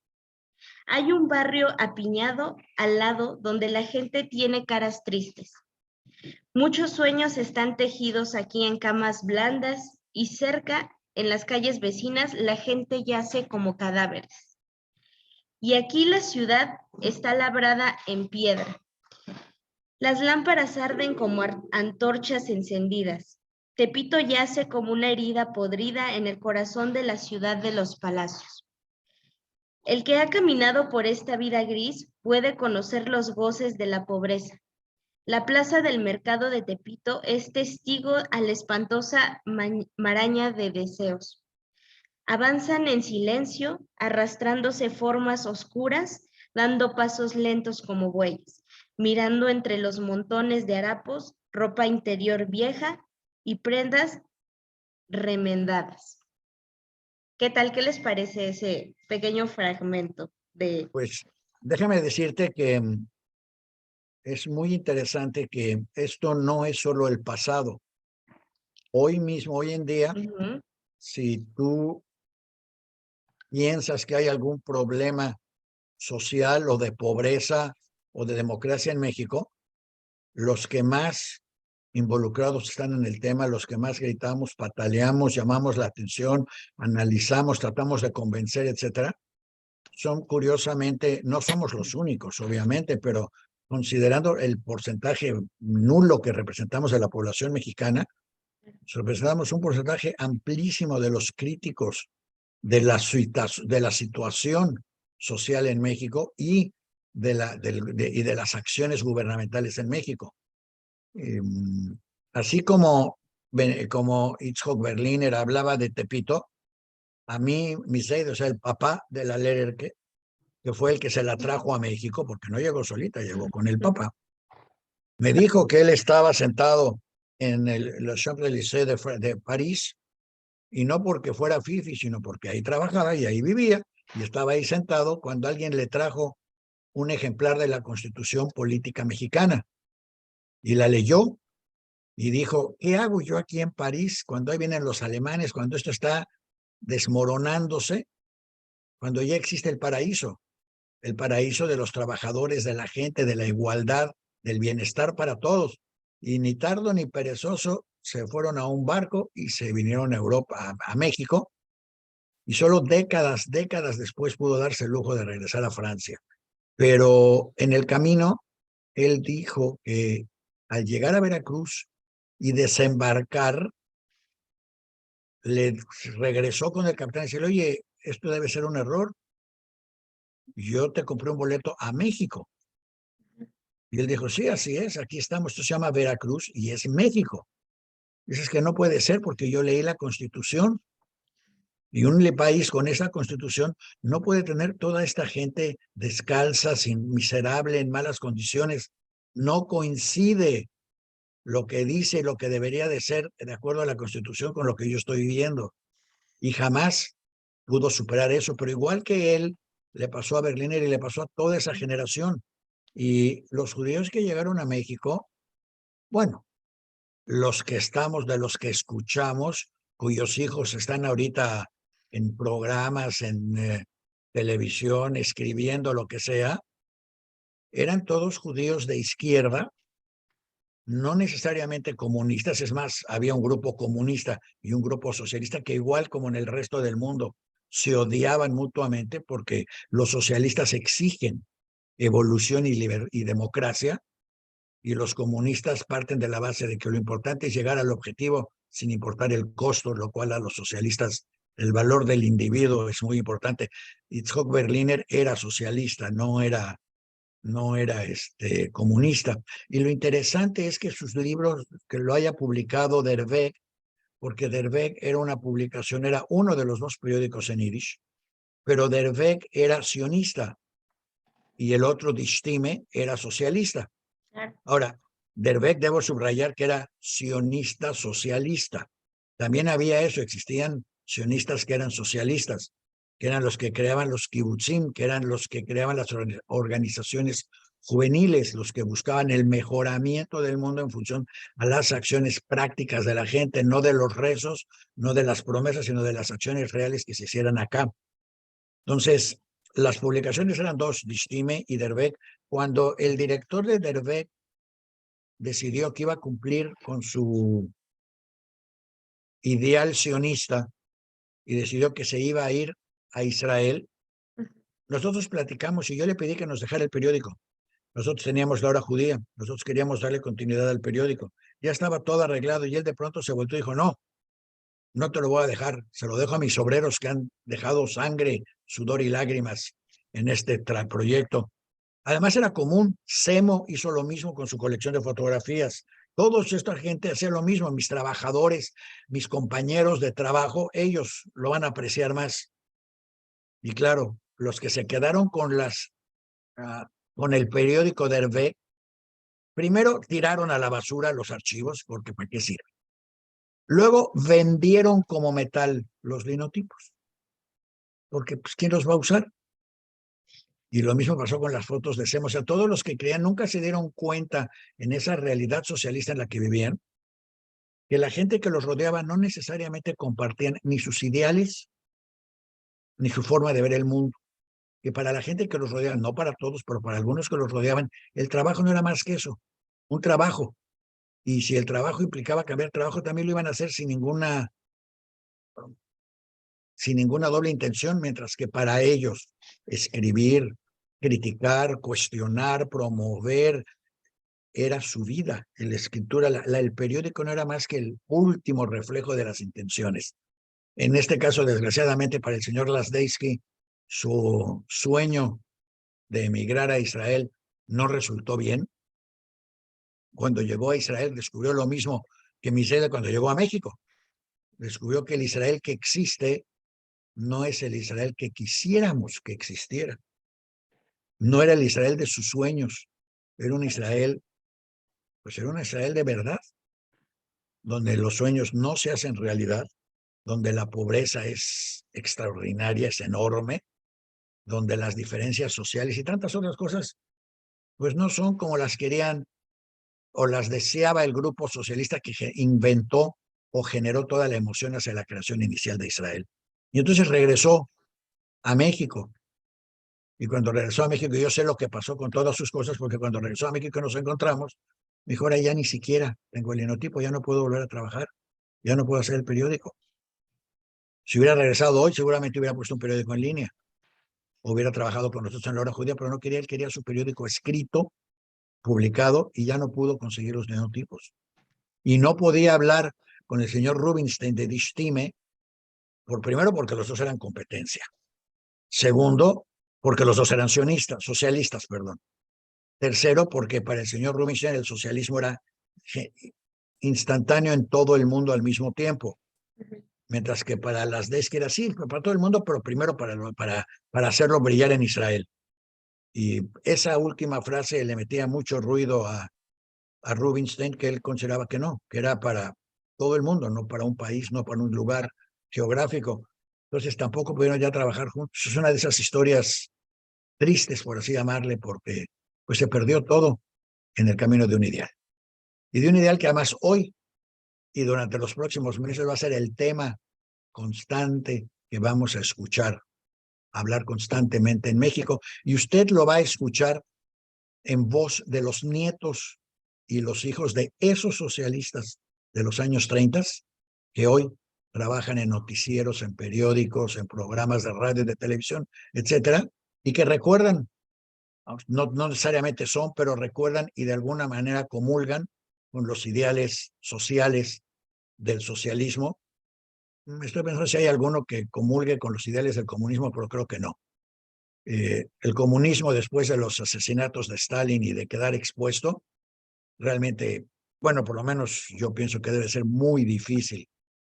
Hay un barrio apiñado al lado donde la gente tiene caras tristes. Muchos sueños están tejidos aquí en camas blandas y cerca, en las calles vecinas, la gente yace como cadáveres. Y aquí la ciudad está labrada en piedra. Las lámparas arden como antorchas encendidas. Tepito yace como una herida podrida en el corazón de la ciudad de los palacios. El que ha caminado por esta vida gris puede conocer los goces de la pobreza. La plaza del mercado de Tepito es testigo a la espantosa maraña de deseos. Avanzan en silencio, arrastrándose formas oscuras, dando pasos lentos como bueyes, mirando entre los montones de harapos, ropa interior vieja y prendas remendadas. ¿Qué tal? ¿Qué les parece ese pequeño fragmento de... Pues déjame decirte que es muy interesante que esto no es solo el pasado. Hoy mismo, hoy en día, si tú piensas que hay algún problema social o de pobreza o de democracia en México, los que más involucrados están en el tema, los que más gritamos, pataleamos, llamamos la atención, analizamos, tratamos de convencer, etcétera, son curiosamente, no somos los únicos, obviamente, pero considerando el porcentaje nulo que representamos de la población mexicana, representamos un porcentaje amplísimo de los críticos de la situación social en México y de las acciones gubernamentales en México. Así como Itzhak Berliner hablaba de Tepito, a mí, Miseid, o sea, el papá de la Lerche, que fue el que se la trajo a México, porque no llegó solita, llegó con el papá, me dijo que él estaba sentado en los Champs-Élysées de París, y no porque fuera fifi, sino porque ahí trabajaba y ahí vivía, y estaba ahí sentado cuando alguien le trajo un ejemplar de la Constitución Política Mexicana, y la leyó, y dijo, ¿qué hago yo aquí en París cuando ahí vienen los alemanes, cuando esto está desmoronándose, cuando ya existe el paraíso de los trabajadores, de la gente, de la igualdad, del bienestar para todos? Y ni tardo ni perezoso se fueron a un barco y se vinieron a Europa, a México, Y solo décadas después pudo darse el lujo de regresar a Francia. Pero en el camino, él dijo que al llegar a Veracruz y desembarcar, le regresó con el capitán y decirle, oye, esto debe ser un error. Yo te compré un boleto a México. Y él dijo, sí, así es, aquí estamos, esto se llama Veracruz y es México. Dices que no puede ser porque yo leí la Constitución y un país con esa Constitución no puede tener toda esta gente descalza, sin, miserable, en malas condiciones. No coincide lo que dice y lo que debería de ser de acuerdo a la Constitución con lo que yo estoy viviendo. Y jamás pudo superar eso, pero igual que él, le pasó a Berliner y le pasó a toda esa generación. Y los judíos que llegaron a México, bueno, los que estamos, de los que escuchamos, cuyos hijos están ahorita en programas, en televisión, escribiendo lo que sea, eran todos judíos de izquierda, no necesariamente comunistas, es más, había un grupo comunista y un grupo socialista que igual como en el resto del mundo se odiaban mutuamente porque los socialistas exigen evolución y democracia, y los comunistas parten de la base de que lo importante es llegar al objetivo sin importar el costo, lo cual a los socialistas el valor del individuo es muy importante. Itzhak Berliner era socialista, no era comunista. Y lo interesante es que sus libros, que lo haya publicado Der Weg, porque Der Weg era una publicación, era uno de los dos periódicos en Yiddish, pero Der Weg era sionista y el otro, Die Stimme, era socialista. Claro. Ahora, Der Weg debo subrayar que era sionista socialista. También había eso, existían sionistas que eran socialistas, que eran los que creaban los kibutzim, que eran los que creaban las organizaciones juveniles, los que buscaban el mejoramiento del mundo en función a las acciones prácticas de la gente, no de los rezos, no de las promesas, sino de las acciones reales que se hicieran acá. Entonces, las publicaciones eran dos, Die Stimme y Der Weg. Cuando el director de Der Weg decidió que iba a cumplir con su ideal sionista y decidió que se iba a ir a Israel, nosotros platicamos y yo le pedí que nos dejara el periódico. Nosotros teníamos La Hora Judía, nosotros queríamos darle continuidad al periódico. Ya estaba todo arreglado y él de pronto se volvió y dijo, no, no te lo voy a dejar, se lo dejo a mis obreros que han dejado sangre, sudor y lágrimas en este proyecto. Además era común, Semo hizo lo mismo con su colección de fotografías. Toda esta gente hacía lo mismo, mis trabajadores, mis compañeros de trabajo, ellos lo van a apreciar más. Y claro, los que se quedaron con con el periódico Der Weg, primero tiraron a la basura los archivos, porque ¿para qué sirve? Luego vendieron como metal los linotipos, porque pues ¿quién los va a usar? Y lo mismo pasó con las fotos de Semo. O sea, todos los que creían nunca se dieron cuenta en esa realidad socialista en la que vivían, que la gente que los rodeaba no necesariamente compartían ni sus ideales, ni su forma de ver el mundo. Que para la gente que los rodeaba, no para todos, pero para algunos que los rodeaban, el trabajo no era más que eso, un trabajo. Y si el trabajo implicaba cambiar trabajo, también lo iban a hacer sin ninguna doble intención, mientras que para ellos escribir, criticar, cuestionar, promover, era su vida. La escritura, el periódico no era más que el último reflejo de las intenciones. En este caso, desgraciadamente, para el señor Lasdeisky, su sueño de emigrar a Israel no resultó bien. Cuando llegó a Israel, descubrió lo mismo que Michelle cuando llegó a México. Descubrió que el Israel que existe no es el Israel que quisiéramos que existiera. No era el Israel de sus sueños. Era un Israel, pues era un Israel de verdad, donde los sueños no se hacen realidad, donde la pobreza es extraordinaria, es enorme, donde las diferencias sociales y tantas otras cosas, pues no son como las querían o las deseaba el grupo socialista que inventó o generó toda la emoción hacia la creación inicial de Israel. Y entonces regresó a México. Y cuando regresó a México, yo sé lo que pasó con todas sus cosas, porque cuando regresó a México nos encontramos, me dijo, ahora ya ni siquiera tengo el linotipo, ya no puedo volver a trabajar, ya no puedo hacer el periódico. Si hubiera regresado hoy, seguramente hubiera puesto un periódico en línea. Hubiera trabajado con nosotros en la hora judía, pero no quería, él quería su periódico escrito, publicado, y ya no pudo conseguir los neotipos. Y no podía hablar con el señor Rubinstein de Die Stimme, primero porque los dos eran competencia. Segundo, porque los dos eran socialistas, perdón. Tercero, porque para el señor Rubinstein el socialismo era instantáneo en todo el mundo al mismo tiempo. Mientras que para las Desky era así, para todo el mundo, pero primero para hacerlo brillar en Israel. Y esa última frase le metía mucho ruido a Rubinstein, que él consideraba que no, que era para todo el mundo, no para un país, no para un lugar geográfico. Entonces tampoco pudieron ya trabajar juntos. Es una de esas historias tristes, por así llamarle, porque pues se perdió todo en el camino de un ideal. Y de un ideal que además hoy y durante los próximos meses va a ser el tema constante que vamos a escuchar, hablar constantemente en México. Y usted lo va a escuchar en voz de los nietos y los hijos de esos socialistas de los años 30 que hoy trabajan en noticieros, en periódicos, en programas de radio, de televisión, etcétera, y que recuerdan, no necesariamente son, pero recuerdan y de alguna manera comulgan con los ideales sociales del socialismo. Estoy pensando si hay alguno que comulgue con los ideales del comunismo, pero creo que no. El comunismo, después de los asesinatos de Stalin y de quedar expuesto, realmente, bueno, por lo menos yo pienso que debe ser muy difícil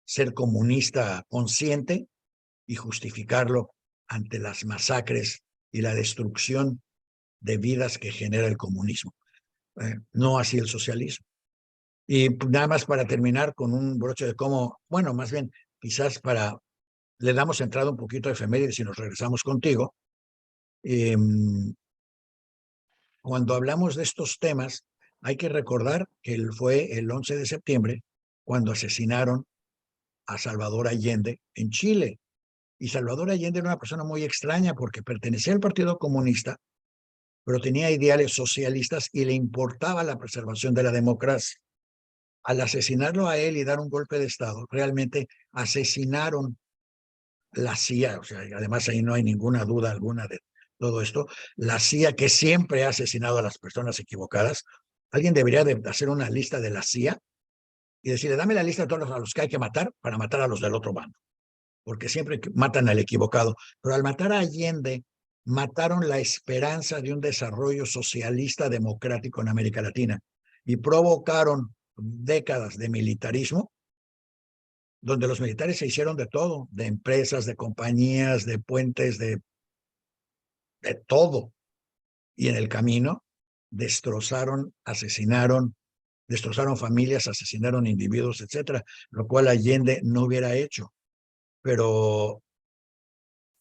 ser comunista consciente y justificarlo ante las masacres y la destrucción de vidas que genera el comunismo. No así el socialismo. Y nada más para terminar con un broche de cómo, bueno, más bien, quizás le damos entrada un poquito a efemérides y nos regresamos contigo. Cuando hablamos de estos temas, hay que recordar que fue el 11 de septiembre cuando asesinaron a Salvador Allende en Chile. Y Salvador Allende era una persona muy extraña porque pertenecía al Partido Comunista, pero tenía ideales socialistas y le importaba la preservación de la democracia. Al asesinarlo a él y dar un golpe de Estado, realmente asesinaron la CIA, o sea, además ahí no hay ninguna duda alguna de todo esto, la CIA que siempre ha asesinado a las personas equivocadas. Alguien debería de hacer una lista de la CIA y decirle, dame la lista de todos a los que hay que matar para matar a los del otro bando, porque siempre matan al equivocado. Pero al matar a Allende, mataron la esperanza de un desarrollo socialista democrático en América Latina y provocaron décadas de militarismo, donde los militares se hicieron de todo, de empresas, de compañías, de puentes, de todo. Y en el camino destrozaron, asesinaron, destrozaron familias, asesinaron individuos, etcétera, lo cual Allende no hubiera hecho. Pero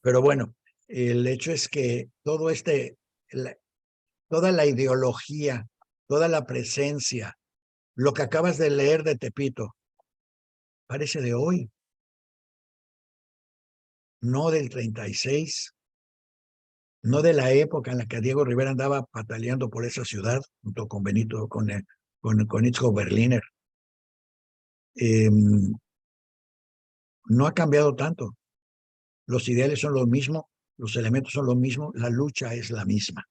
bueno, el hecho es que toda la ideología, toda la presencia, lo que acabas de leer de Tepito, parece de hoy, no del 36, no de la época en la que Diego Rivera andaba pataleando por esa ciudad junto con Benito, con Itzhak Berliner. No ha cambiado tanto. Los ideales son los mismos, los elementos son los mismos, la lucha es la misma.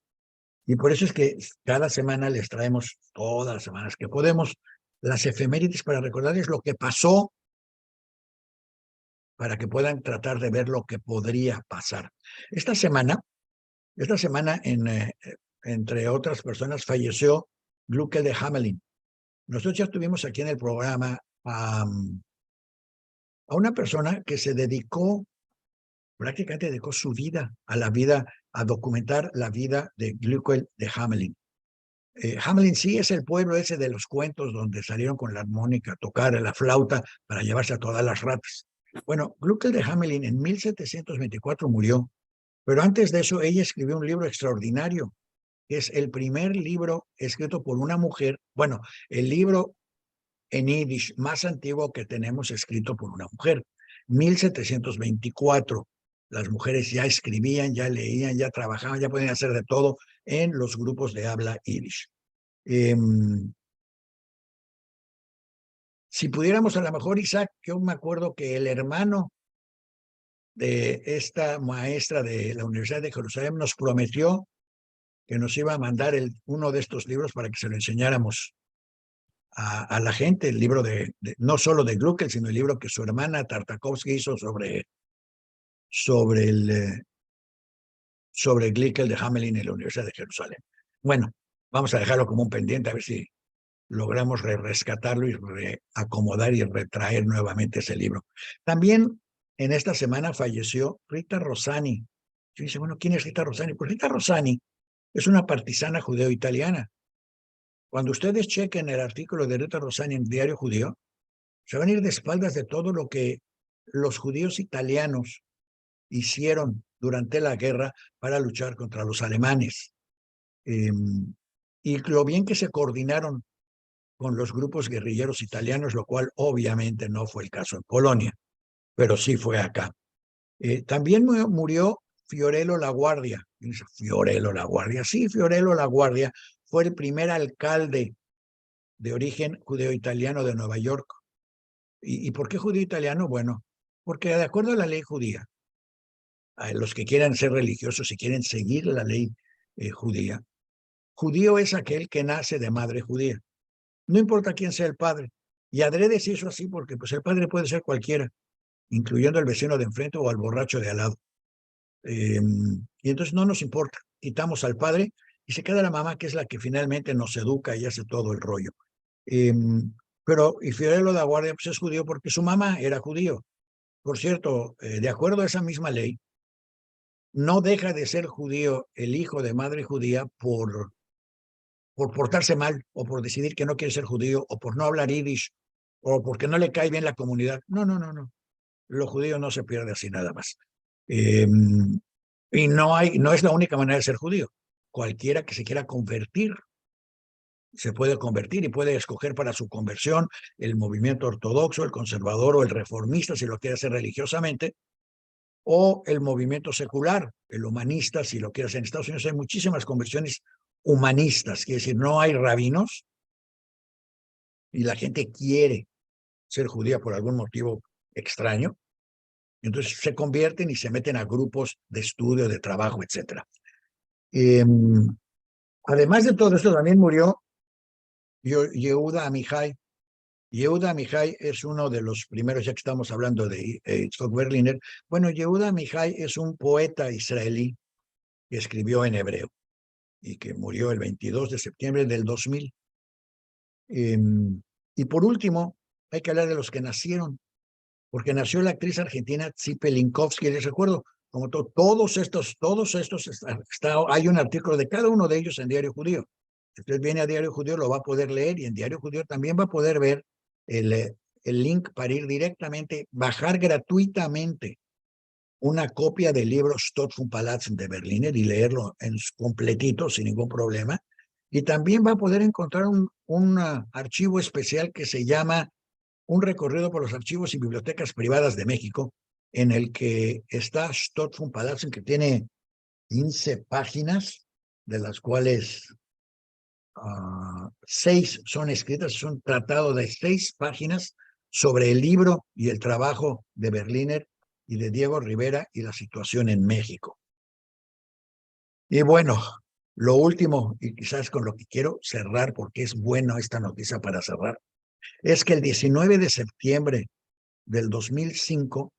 Y por eso es que cada semana les traemos, todas las semanas que podemos, las efemérides para recordarles lo que pasó, para que puedan tratar de ver lo que podría pasar. Esta semana, entre otras personas, falleció Glucke de Hamelin. Nosotros ya tuvimos aquí en el programa a una persona que se dedicó, prácticamente dedicó su vida a documentar la vida de Glucke de Hamelin. Hamelin sí es el pueblo ese de los cuentos donde salieron con la armónica a tocar la flauta para llevarse a todas las ratas. Bueno, Glucke de Hamelin en 1724 murió, pero antes de eso ella escribió un libro extraordinario, que es el primer libro escrito por una mujer, bueno, el libro en yiddish más antiguo que tenemos escrito por una mujer, 1724. Las mujeres ya escribían, ya leían, ya trabajaban, ya podían hacer de todo en los grupos de habla yiddish. Si pudiéramos a lo mejor, Isaac, yo me acuerdo que el hermano de esta maestra de la Universidad de Jerusalén nos prometió que nos iba a mandar uno de estos libros para que se lo enseñáramos a la gente, el libro no solo de Gluckel, sino el libro que su hermana Tartakovsky hizo sobre Gluckel de Hamelin en la Universidad de Jerusalén. Bueno, vamos a dejarlo como un pendiente a ver si logramos rescatarlo y reacomodar y retraer nuevamente ese libro. También en esta semana falleció Rita Rossani. Yo dice, bueno, ¿quién es Rita Rossani? Pues Rita Rossani es una partisana judeo-italiana. Cuando ustedes chequen el artículo de Rita Rossani en Diario Judío, se van a ir de espaldas de todo lo que los judíos italianos hicieron durante la guerra para luchar contra los alemanes. Y lo bien que se coordinaron con los grupos guerrilleros italianos, lo cual obviamente no fue el caso en Polonia, pero sí fue acá. También murió Fiorello LaGuardia. Fiorello LaGuardia, sí, Fiorello LaGuardia fue el primer alcalde de origen judeo-italiano de Nueva York. ¿Y por qué judeo-italiano? Bueno, porque de acuerdo a la ley judía, a los que quieran ser religiosos y quieren seguir la ley judía, judío es aquel que nace de madre judía. No importa quién sea el padre. Y adrede se hizo así porque pues, el padre puede ser cualquiera, incluyendo al vecino de enfrente o al borracho de al lado. Y entonces no nos importa. Quitamos al padre y se queda la mamá, que es la que finalmente nos educa y hace todo el rollo. Y Fiorello LaGuardia pues, es judío porque su mamá era judío. Por cierto, de acuerdo a esa misma ley, no deja de ser judío el hijo de madre judía por portarse mal, o por decidir que no quiere ser judío, o por no hablar yiddish, o porque no le cae bien la comunidad. No. Lo judío no se pierde así nada más. Y no es la única manera de ser judío. Cualquiera que se quiera convertir se puede convertir y puede escoger para su conversión el movimiento ortodoxo, el conservador o el reformista, si lo quiere hacer religiosamente, o el movimiento secular, el humanista, si lo quiere hacer. En Estados Unidos hay muchísimas conversiones humanistas, quiere decir, no hay rabinos y la gente quiere ser judía por algún motivo extraño, entonces se convierten y se meten a grupos de estudio, de trabajo, etc. Además de todo esto, también murió Yehuda Amichai. Yehuda Amichai es uno de los primeros, ya que estamos hablando de Yitzhak Berliner. Bueno, Yehuda Amichai es un poeta israelí que escribió en hebreo y que murió el 22 de septiembre del 2000. Y por último, hay que hablar de los que nacieron, porque nació la actriz argentina Tzipi Linkovsky. Les recuerdo, como todos estos, hay un artículo de cada uno de ellos en Diario Judío. Si usted viene a Diario Judío, lo va a poder leer, y en Diario Judío también va a poder ver el link para ir directamente, bajar gratuitamente una copia del libro Stott vom Palast de Berliner y leerlo en completito, sin ningún problema. Y también va a poder encontrar un archivo especial que se llama Un recorrido por los archivos y bibliotecas privadas de México, en el que está Stott vom Palast, que tiene 15 páginas, de las cuales 6 son escritas. Es un tratado de 6 páginas sobre el libro y el trabajo de Berliner y de Diego Rivera y la situación en México. Y bueno, lo último, y quizás con lo que quiero cerrar, porque es buena esta noticia para cerrar, es que el 19 de septiembre del 2005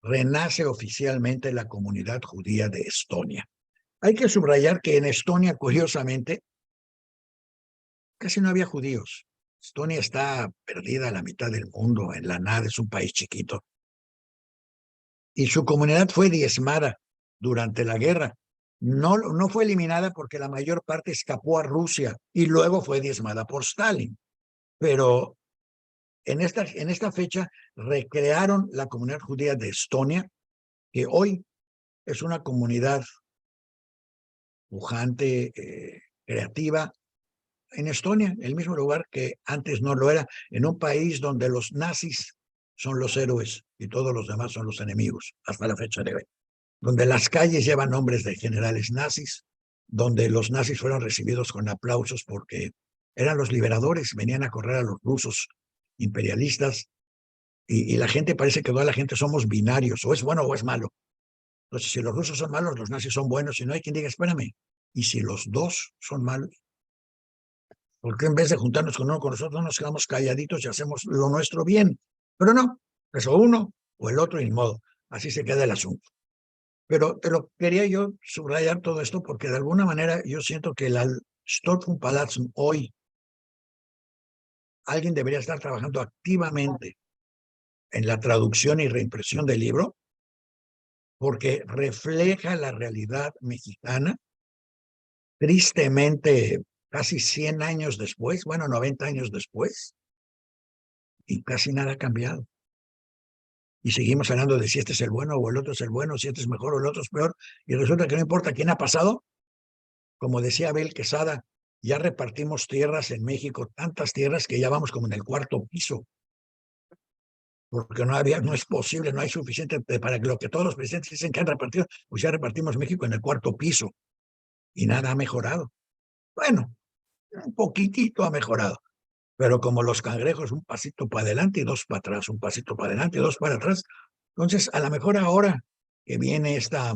renace oficialmente la comunidad judía de Estonia. Hay que subrayar que en Estonia, curiosamente, casi no había judíos. Estonia está perdida a la mitad del mundo, en la nada, es un país chiquito. Y su comunidad fue diezmada durante la guerra. No fue eliminada porque la mayor parte escapó a Rusia y luego fue diezmada por Stalin. Pero en esta fecha recrearon la comunidad judía de Estonia, que hoy es una comunidad pujante, creativa, en Estonia, el mismo lugar que antes no lo era, en un país donde los nazis son los héroes y todos los demás son los enemigos, hasta la fecha de hoy. Donde las calles llevan nombres de generales nazis, donde los nazis fueron recibidos con aplausos porque eran los liberadores, venían a correr a los rusos imperialistas, Y la gente parece que toda la gente somos binarios, o es bueno o es malo. Entonces, si los rusos son malos, los nazis son buenos, y no hay quien diga, espérame, ¿y si los dos son malos? ¿Por qué en vez de juntarnos con uno con nosotros no nos quedamos calladitos y hacemos lo nuestro bien? Pero no, es o uno o el otro, y ni modo. Así se queda el asunto. Pero te lo quería yo subrayar todo esto porque de alguna manera yo siento que el Storthumspalats hoy, alguien debería estar trabajando activamente en la traducción y reimpresión del libro, porque refleja la realidad mexicana, tristemente, casi 100 años después, bueno, 90 años después, y casi nada ha cambiado. Y seguimos hablando de si este es el bueno o el otro es el bueno, si este es mejor o el otro es peor, y resulta que no importa quién ha pasado. Como decía Abel Quesada, ya repartimos tierras en México, tantas tierras que ya vamos como en el 4º piso, porque no es posible, no hay suficiente para lo que todos los presidentes dicen que han repartido, pues ya repartimos México en el 4º piso y nada ha mejorado. Bueno, un poquitito ha mejorado, pero como los cangrejos, un pasito para adelante y dos para atrás, un pasito para adelante y dos para atrás. Entonces, a lo mejor ahora que viene esta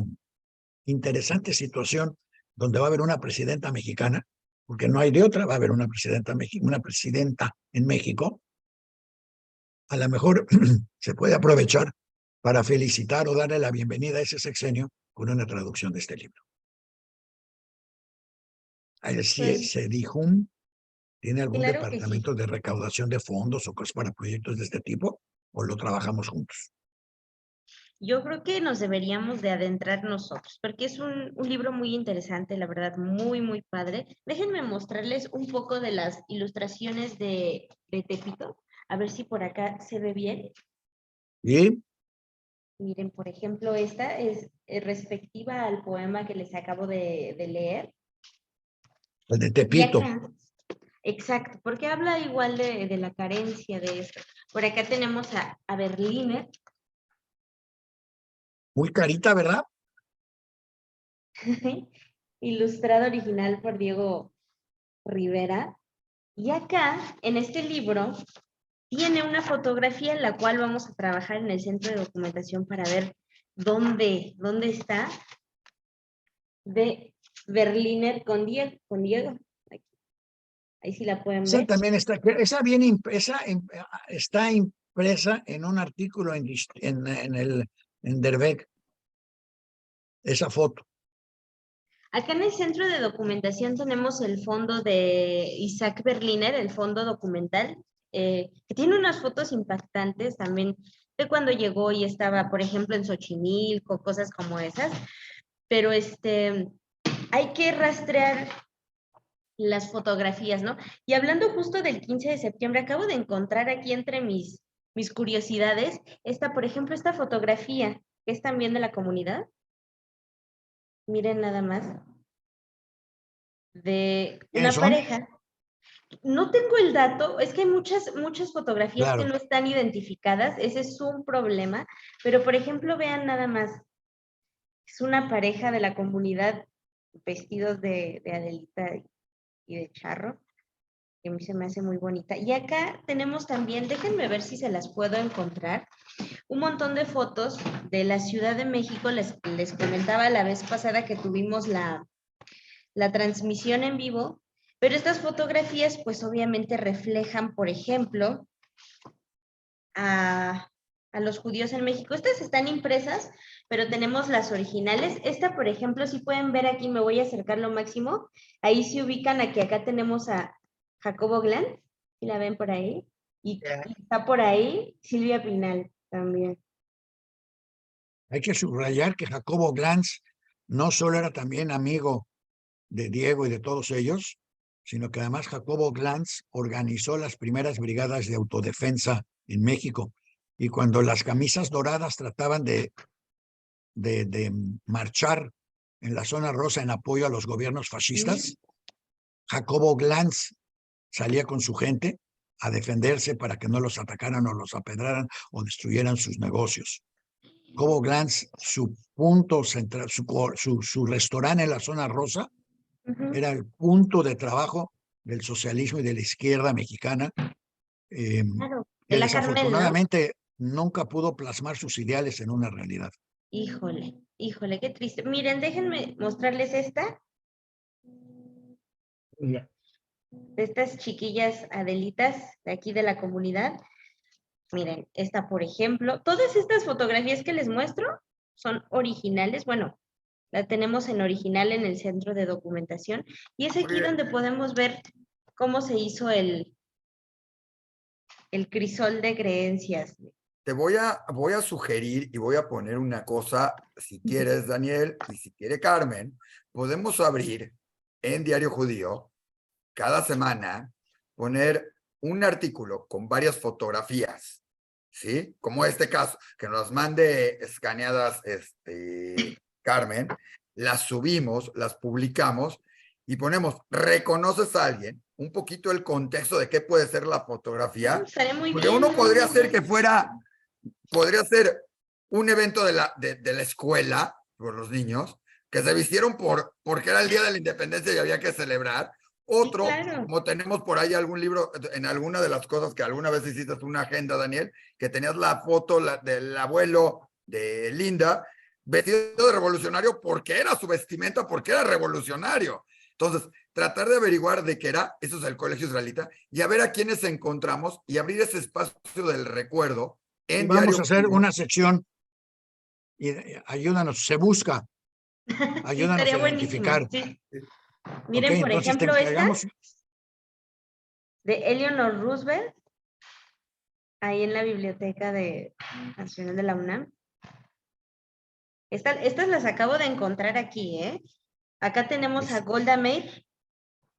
interesante situación donde va a haber una presidenta mexicana, porque no hay de otra, va a haber una presidenta en México, a lo mejor se puede aprovechar para felicitar o darle la bienvenida a ese sexenio con una traducción de este libro. El Pues, CEDIJUM tiene algún claro que sí. departamento de recaudación de fondos o cosas para proyectos de este tipo, o lo trabajamos juntos. Yo creo que nos deberíamos de adentrar nosotros, porque es un libro muy interesante, la verdad, muy, muy padre. Déjenme mostrarles un poco de las ilustraciones de Tepito, a ver si por acá se ve bien. Y Miren, por ejemplo, esta es respectiva al poema que les acabo de leer. el de Y Tepito, acá, exacto, porque habla igual de la carencia de esto. Por acá tenemos a Berliner, muy carita, ¿verdad? ilustrado original por Diego Rivera. Y acá, en este libro, tiene una fotografía en la cual vamos a trabajar en el centro de documentación para ver dónde está, de Berliner con Diego. Ahí sí la pueden Esa ver. también está, está impresa en un artículo en Der Weg, esa foto. Acá en el centro de documentación tenemos el fondo de Isaac Berliner, el fondo documental, que tiene unas fotos impactantes también de cuando llegó y estaba, por ejemplo, en Xochimilco, cosas como esas. Pero hay que rastrear las fotografías, ¿no? Y hablando justo del 15 de septiembre, acabo de encontrar aquí entre mis curiosidades, por ejemplo, esta fotografía, que es también de la comunidad. Miren nada más, de ¿Quiénes una son? pareja. No tengo el dato, es que hay muchas fotografías que Claro. no están identificadas, ese es un problema, pero por ejemplo, vean nada más, es una pareja de la comunidad vestidos de Adelita y de charro, que a mí se me hace muy bonita. Y acá tenemos también, déjenme ver si se las puedo encontrar, un montón de fotos de la Ciudad de México. Les comentaba la vez pasada que tuvimos la transmisión en vivo, pero estas fotografías pues obviamente reflejan, por ejemplo, a los judíos en México. Estas están impresas, pero tenemos las originales. Esta, por ejemplo, si pueden ver aquí, me voy a acercar lo máximo, ahí se ubican a que acá tenemos a Jacobo Glantz, si la ven por ahí, y está por ahí Silvia Pinal también. Hay que subrayar que Jacobo Glantz no solo era también amigo de Diego y de todos ellos, sino que además Jacobo Glantz organizó las primeras brigadas de autodefensa en México. Y cuando las camisas doradas trataban de marchar en la zona rosa en apoyo a los gobiernos fascistas, Jacobo Glantz salía con su gente a defenderse para que no los atacaran o los apedraran o destruyeran sus negocios. Jacobo Glantz, su punto central, su restaurante en la zona rosa, era el punto de trabajo del socialismo y de la izquierda mexicana, Claro, de que la Carmel, ¿no? nunca pudo plasmar sus ideales en una realidad. Híjole, híjole, qué triste. Miren, déjenme mostrarles esta, Mira, de estas chiquillas Adelitas de aquí de la comunidad. Miren, esta por ejemplo. Todas estas fotografías que les muestro son originales. Bueno, la tenemos en original en el centro de documentación. Y es aquí Oye. donde podemos ver cómo se hizo el crisol de creencias. Te voy a sugerir y voy a poner una cosa, si quieres, Daniel, y si quiere Carmen, podemos abrir en Diario Judío cada semana, poner un artículo con varias fotografías, ¿sí? Como este caso, que nos las mande escaneadas Carmen, las subimos, las publicamos y ponemos, ¿reconoces a alguien? Un poquito el contexto de qué puede ser la fotografía. Estaré muy Porque bien. uno podría ser que podría ser un evento de la escuela por los niños, que se vistieron porque era el Día de la Independencia y había que celebrar. Otro, claro. como tenemos por ahí algún libro, en alguna de las cosas que alguna vez hiciste una agenda, Daniel, que tenías la foto del abuelo de Linda, vestido de revolucionario porque era su vestimenta, porque era revolucionario. Entonces, tratar de averiguar de qué era, eso es el Colegio Israelita, y a ver a quiénes encontramos y abrir ese espacio del recuerdo en Vamos Diario a hacer Judío. una sección y ayúdanos, se busca, Sí, ayúdanos estaría a buenísimo. identificar. Sí. Ok, Miren, por entonces te ejemplo, esta entregamos. de Eleanor Roosevelt, ahí en la Biblioteca Nacional de la UNAM. Estas las acabo de encontrar aquí, ¿eh? Acá tenemos a Golda Meir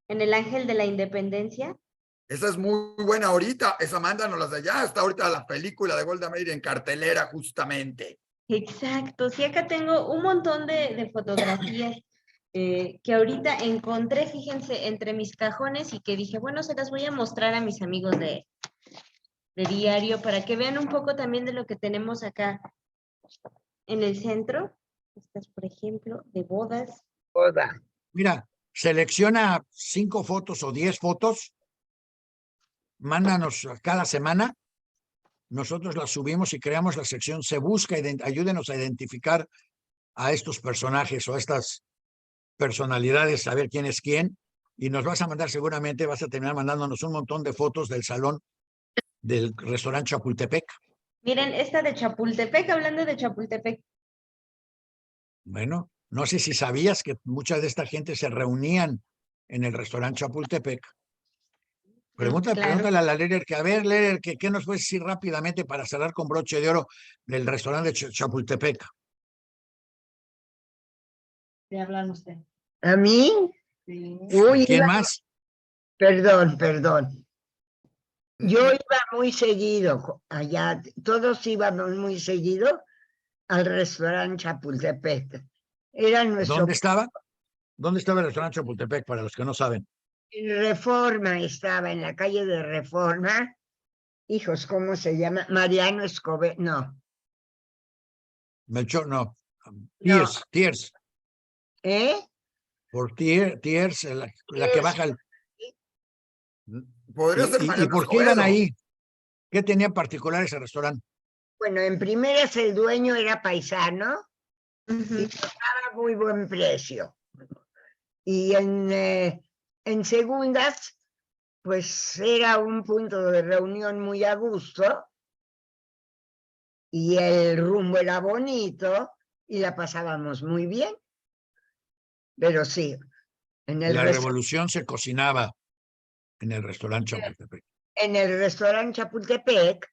en el Ángel de la Independencia. Esa es muy buena ahorita, esa mándanos de allá, está ahorita la película de Golda Meir en cartelera justamente. Exacto, sí, acá tengo un montón de fotografías que ahorita encontré, fíjense, entre mis cajones y que dije, bueno, se las voy a mostrar a mis amigos de diario para que vean un poco también de lo que tenemos acá en el centro. Estas, por ejemplo, de bodas. boda. Mira, selecciona 5 fotos o 10 fotos, mándanos cada semana, nosotros las subimos y creamos la sección Se Busca, ayúdenos a identificar a estos personajes o a estas personalidades, saber quién es quién, y nos vas a mandar seguramente, vas a terminar mandándonos un montón de fotos del salón del restaurante Chapultepec. Miren, esta de Chapultepec, hablando de Chapultepec. Bueno, no sé si sabías que mucha de esta gente se reunían en el restaurante Chapultepec. Pregúntale a la Lerer que, a ver, Lerer, ¿qué nos puedes decir rápidamente para cerrar con broche de oro del restaurante de Chapultepec? ¿Qué hablan usted? ¿A mí? Sí. Uy, ¿Quién más? Perdón. Yo iba muy seguido allá, todos íbamos muy seguido al restaurante Chapultepec. Era nuestro... ¿Dónde estaba? ¿Dónde estaba el restaurante Chapultepec, para los que no saben? En Reforma estaba, en la calle de Reforma. Hijos, ¿cómo se llama? Mariano Escobedo, no. Melchor, no. No. Tiers. ¿Eh? Por Tiers, la que baja el... Podría ser ¿Y Mariano por qué iban Escobedo. ahí? ¿Qué tenía en particular ese restaurante? Bueno, en primeras el dueño era paisano y nos daba muy buen precio. Y en segundas, pues era un punto de reunión muy a gusto y el rumbo era bonito y la pasábamos muy bien. Pero sí, La revolución se cocinaba en el restaurante Chapultepec. En el restaurante Chapultepec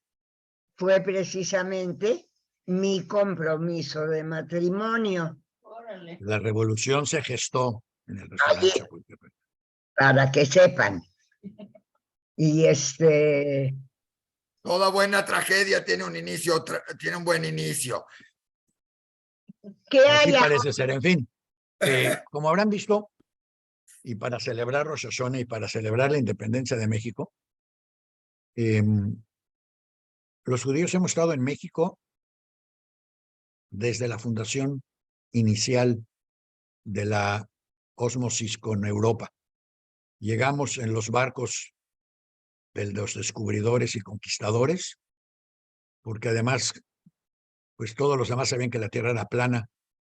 fue precisamente mi compromiso de matrimonio. Órale. La revolución se gestó en el restaurante Chapultepec. Para que sepan. Y Toda buena tragedia tiene un inicio, tiene un buen inicio. ¿qué Así hay? parece ser. En fin, como habrán visto, y para celebrar Rosh Hashanah y para celebrar la independencia de México, los judíos hemos estado en México desde la fundación inicial de la ósmosis con Europa. Llegamos en los barcos de los descubridores y conquistadores porque además, pues todos los demás sabían que la Tierra era plana,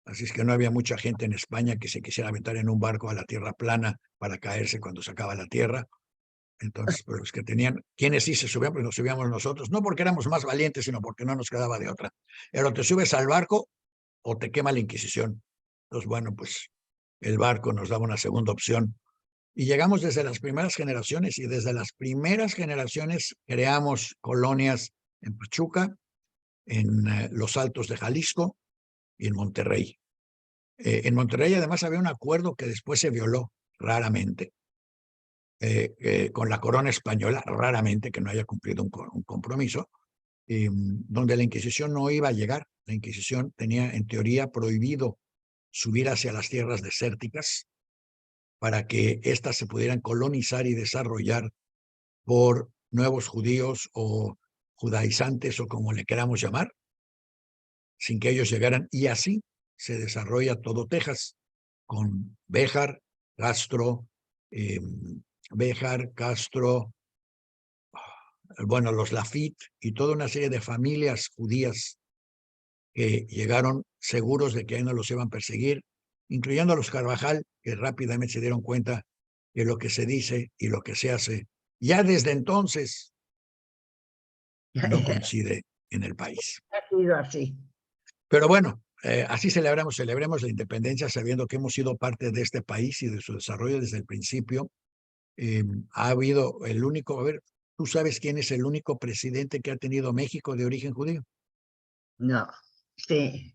así es que no había mucha gente en España que se quisiera aventar en un barco a la Tierra plana para caerse cuando se acaba la Tierra. Entonces, pues los que tenían, quienes sí se subían, pues nos subíamos nosotros, no porque éramos más valientes, sino porque no nos quedaba de otra. Pero te subes al barco o te quema la Inquisición. Entonces, bueno, pues el barco nos daba una segunda opción. Y llegamos desde las primeras generaciones, y desde las primeras generaciones creamos colonias en Pachuca, en los Altos de Jalisco y en Monterrey. En Monterrey además había un acuerdo que después se violó raramente con la corona española, raramente que no haya cumplido un compromiso, donde la Inquisición no iba a llegar. La Inquisición tenía en teoría prohibido subir hacia las tierras desérticas para que éstas se pudieran colonizar y desarrollar por nuevos judíos o judaizantes o como le queramos llamar, sin que ellos llegaran. Y así se desarrolla todo Texas, con Béjar, Castro, bueno, los Lafitte y toda una serie de familias judías que llegaron seguros de que ahí no los iban a perseguir, incluyendo a los Carvajal, que rápidamente se dieron cuenta que lo que se dice y lo que se hace ya desde entonces no coincide en el país. Ha sido así. Pero bueno, así celebremos la independencia sabiendo que hemos sido parte de este país y de su desarrollo desde el principio. Ha habido el único, a ver, ¿tú sabes quién es el único presidente que ha tenido México de origen judío? No, sí.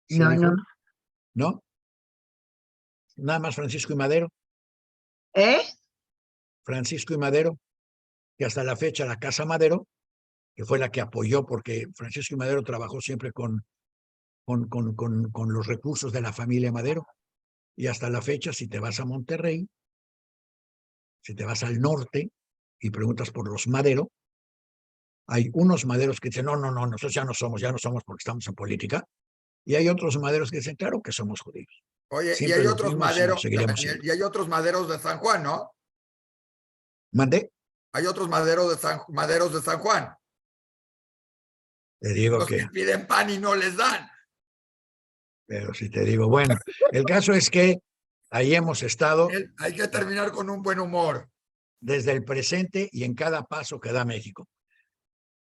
¿Se No, dijo? no. ¿No? Nada más Francisco y Madero. ¿Eh? Francisco y Madero, que hasta la fecha la Casa Madero, que fue la que apoyó, porque Francisco y Madero trabajó siempre con los recursos de la familia Madero. Y hasta la fecha, si te vas a Monterrey, si te vas al norte y preguntas por los Madero, hay unos Maderos que dicen, no, nosotros ya no somos porque estamos en política. Y hay otros Maderos que dicen, claro que somos judíos. Oye, y Siempre hay lo otros fuimos y lo maderos, seguiremos Daniel, siendo. y hay otros maderos de San Juan, ¿no? ¿Mandé? Hay otros maderos de San Juan. Te digo Los que, que piden pan y no les dan. pero si te digo, bueno, el caso es que ahí hemos estado Hay que terminar con un buen humor. desde el presente y en cada paso que da México.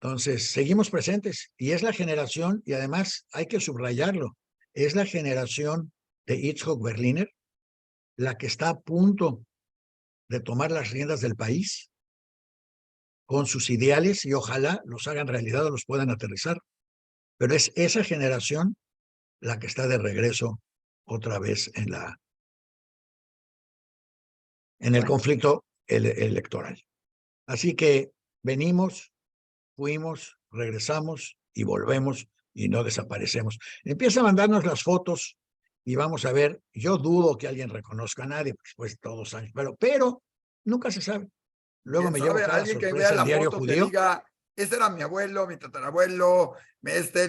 Entonces, seguimos presentes y es la generación, y además hay que subrayarlo, es la generación de Itzhak Berliner la que está a punto de tomar las riendas del país con sus ideales y ojalá los hagan realidad o los puedan aterrizar. Pero es esa generación la que está de regreso otra vez en el conflicto electoral. Así que venimos, fuimos, regresamos y volvemos y no desaparecemos. Empieza a mandarnos las fotos y vamos a ver. Yo dudo que alguien reconozca a nadie, pues todos años, pero nunca se sabe. Luego ¿Quién me llevo sabe? cada Alguien que vea sorpresa en la Diario foto que Judío. diga, ese era mi abuelo, mi tatarabuelo,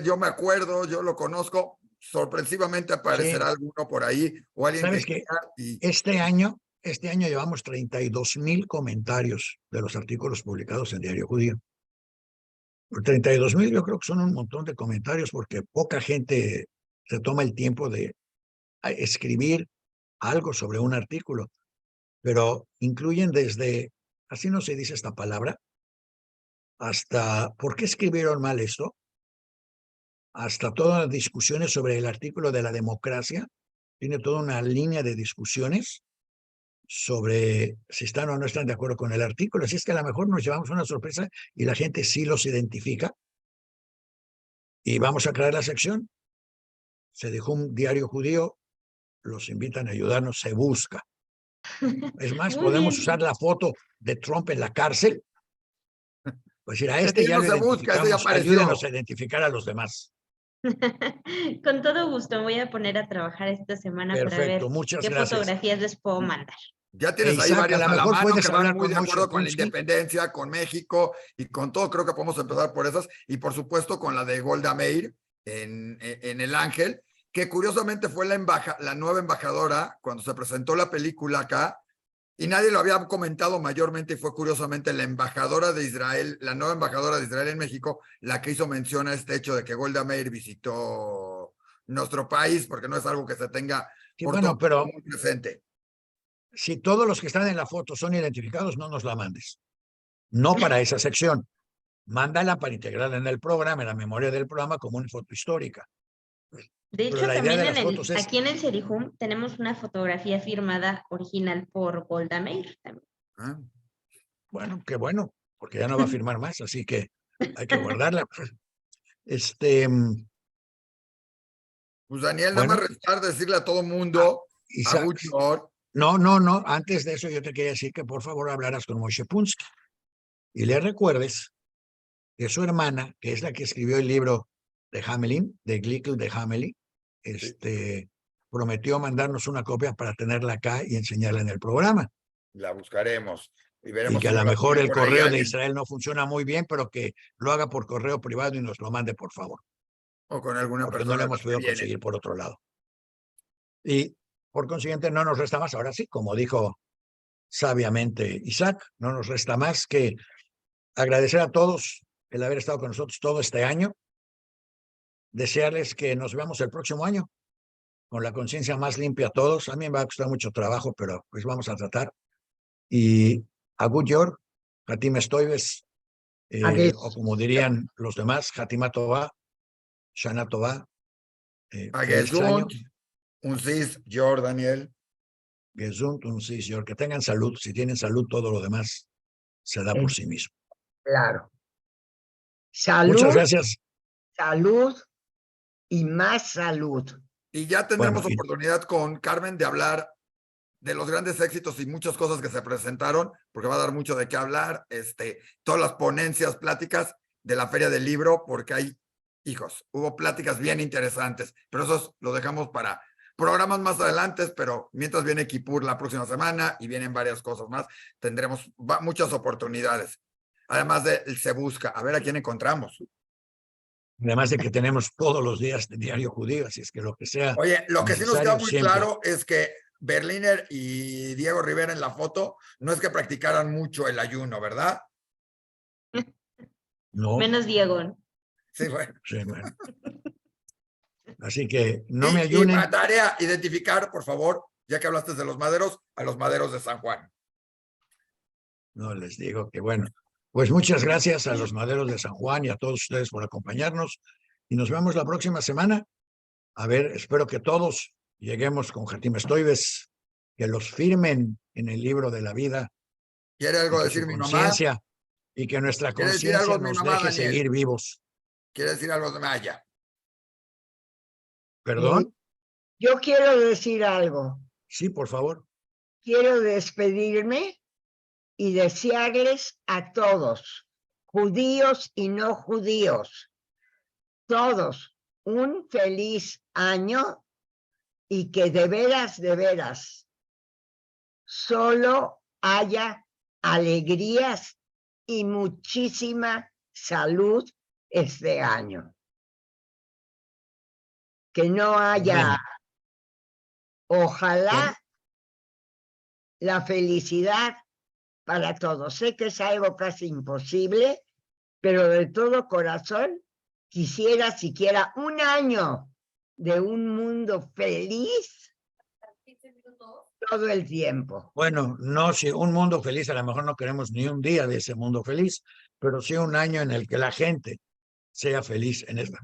yo me acuerdo, yo lo conozco. Sorpresivamente aparecerá Sí. alguno por ahí o alguien ¿Sabes que qué? y Este año llevamos 32,000 comentarios de los artículos publicados en Diario Judío. 32,000 yo creo que son un montón de comentarios porque poca gente se toma el tiempo de escribir algo sobre un artículo, pero incluyen desde, así no se dice esta palabra, hasta ¿por qué escribieron mal esto? Hasta todas las discusiones sobre el artículo de la democracia. Tiene toda una línea de discusiones sobre si están o no están de acuerdo con el artículo. Así es que a lo mejor nos llevamos una sorpresa y la gente sí los identifica. Y vamos a crear la sección. Se dejó un Diario Judío, los invitan a ayudarnos, se busca. Es más, Muy podemos bien. usar la foto de Trump en la cárcel. Pues decir, a este ese ya no lo se busca, ese ya identificamos, apareció. ayúdenos a identificar a los demás. Con todo gusto, me voy a poner a trabajar esta semana para ver Perfecto, muchas qué gracias. fotografías les puedo mandar. Ya tienes ahí Isaac, a varias lo a la mejor mano puedes que van hablar muy con de Moshe acuerdo con la Punsky. independencia, con México y con todo. Creo que podemos empezar por esas y por supuesto con la de Golda Meir en El Ángel, que curiosamente fue la nueva embajadora cuando se presentó la película acá. Y nadie lo había comentado mayormente y fue curiosamente la embajadora de Israel, la nueva embajadora de Israel en México, la que hizo mención a este hecho de que Golda Meir visitó nuestro país, porque no es algo que se tenga Sí, por bueno, todo pero muy presente. si todos los que están en la foto son identificados, no nos la mandes. No para esa sección. Mándala para integrarla en el programa, en la memoria del programa, como una foto histórica. De Pero hecho, la idea también de las fotos es, aquí en el Serihum tenemos una fotografía firmada original por Golda Meir. También. ¿Ah? bueno, qué bueno, porque ya no va a firmar más, así que hay que guardarla. Este, Pues Daniel, nada bueno, más restar decirle a todo mundo, a Isaac, Guchor, no, antes de eso yo te quería decir que por favor hablaras con Moshe Punsky y le recuerdes que su hermana, que es la que escribió el libro de Hamelin, de Glickl de Hamelin, prometió mandarnos una copia para tenerla acá y enseñarla en el programa. la buscaremos y Y veremos que si a no lo la mejor tiene el por ahí correo de alguien, Israel no funciona muy bien, pero que lo haga por correo privado y nos lo mande, por favor, o con alguna porque no lo persona hemos que podido viene. conseguir por otro lado. Y por consiguiente no nos resta más, ahora sí, como dijo sabiamente Isaac, no nos resta más que agradecer a todos el haber estado con nosotros todo este año, desearles que nos veamos el próximo año con la conciencia más limpia a todos. A mí me va a costar mucho trabajo, pero pues vamos a tratar. Y a Good York, Hatim Stoibes, o como dirían los demás, Hatimah Tová, Shana Tová, A feliz año, Gesunt, un cis, George, Daniel. Gesund, que tengan salud. Si tienen salud, todo lo demás se da por sí mismo. Claro. Muchas Salud, gracias. salud y más salud. Y ya tendremos Bueno, oportunidad con Carmen de hablar de los grandes éxitos y muchas cosas que se presentaron, porque va a dar mucho de qué hablar, todas las ponencias, pláticas de la Feria del Libro, porque hay, hijos, hubo pláticas bien interesantes, pero eso lo dejamos para programas más adelante, pero mientras viene Kipur la próxima semana y vienen varias cosas más, tendremos muchas oportunidades. Además de Se Busca, a ver a quién encontramos. además de que tenemos todos los días de Diario Judío, así es que lo que sea Oye, lo que sí nos queda necesario muy siempre. claro es que Berliner y Diego Rivera en la foto no es que practicaran mucho el ayuno, ¿verdad? No, Menos Diego. Sí, bueno. sí, bueno. Así que no me Y ayunen. tarea, identificar, por favor, ya que hablaste de los maderos, a los maderos de San Juan. No les digo que bueno. Pues muchas gracias a los maderos de San Juan y a todos ustedes por acompañarnos. Y nos vemos la próxima semana. A ver, espero que todos lleguemos con Hatim Stoibes, que los firmen en el libro de la vida ¿Quiere y algo que decir su mi mamá? conciencia y que nuestra ¿Quiere decir algo conciencia mi nos mamá, deje Daniel? seguir vivos. ¿Quiere decir algo de Maya? ¿Perdón? Yo quiero decir algo. Sí, por favor. Quiero despedirme y desearles a todos, judíos y no judíos, todos, un feliz año y que de veras, solo haya alegrías y muchísima salud este año. Que no haya, Amén. ojalá, la felicidad para todos. Sé que es algo casi imposible, pero de todo corazón quisiera siquiera un año de un mundo feliz todo el tiempo. Bueno, no, si un mundo feliz, a lo mejor no queremos ni un día de ese mundo feliz, pero sí un año en el que la gente sea feliz en esta.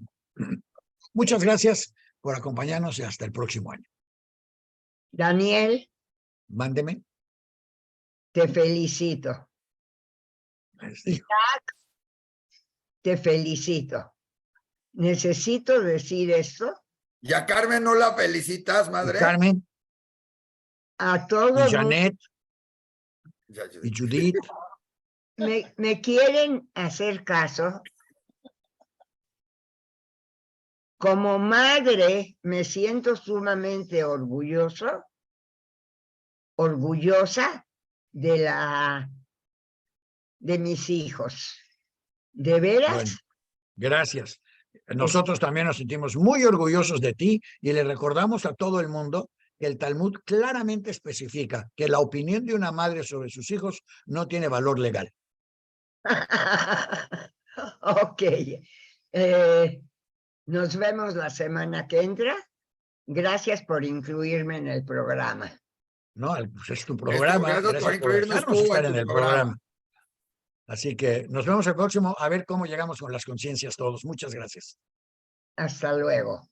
Muchas gracias por acompañarnos y hasta el próximo año. Daniel, Mándeme. te felicito. Les digo. Te felicito. Necesito decir esto ¿Y a Carmen no la felicitas, Y madre? Carmen, a todo y Janet, y Judith, me quieren hacer caso. Como madre me siento sumamente orgullosa de mis hijos. ¿De veras? bueno, gracias. Nosotros también nos sentimos muy orgullosos de ti y le recordamos a todo el mundo que el Talmud claramente especifica que la opinión de una madre sobre sus hijos no tiene valor legal. Ok. Nos vemos la semana que entra. Gracias por incluirme en el programa. No, pues es tu programa. Gracias por incluirnos dejarnos tú estar en en tu el programa. Así que nos vemos el próximo a ver cómo llegamos con las conciencias todos. Muchas gracias. Hasta luego.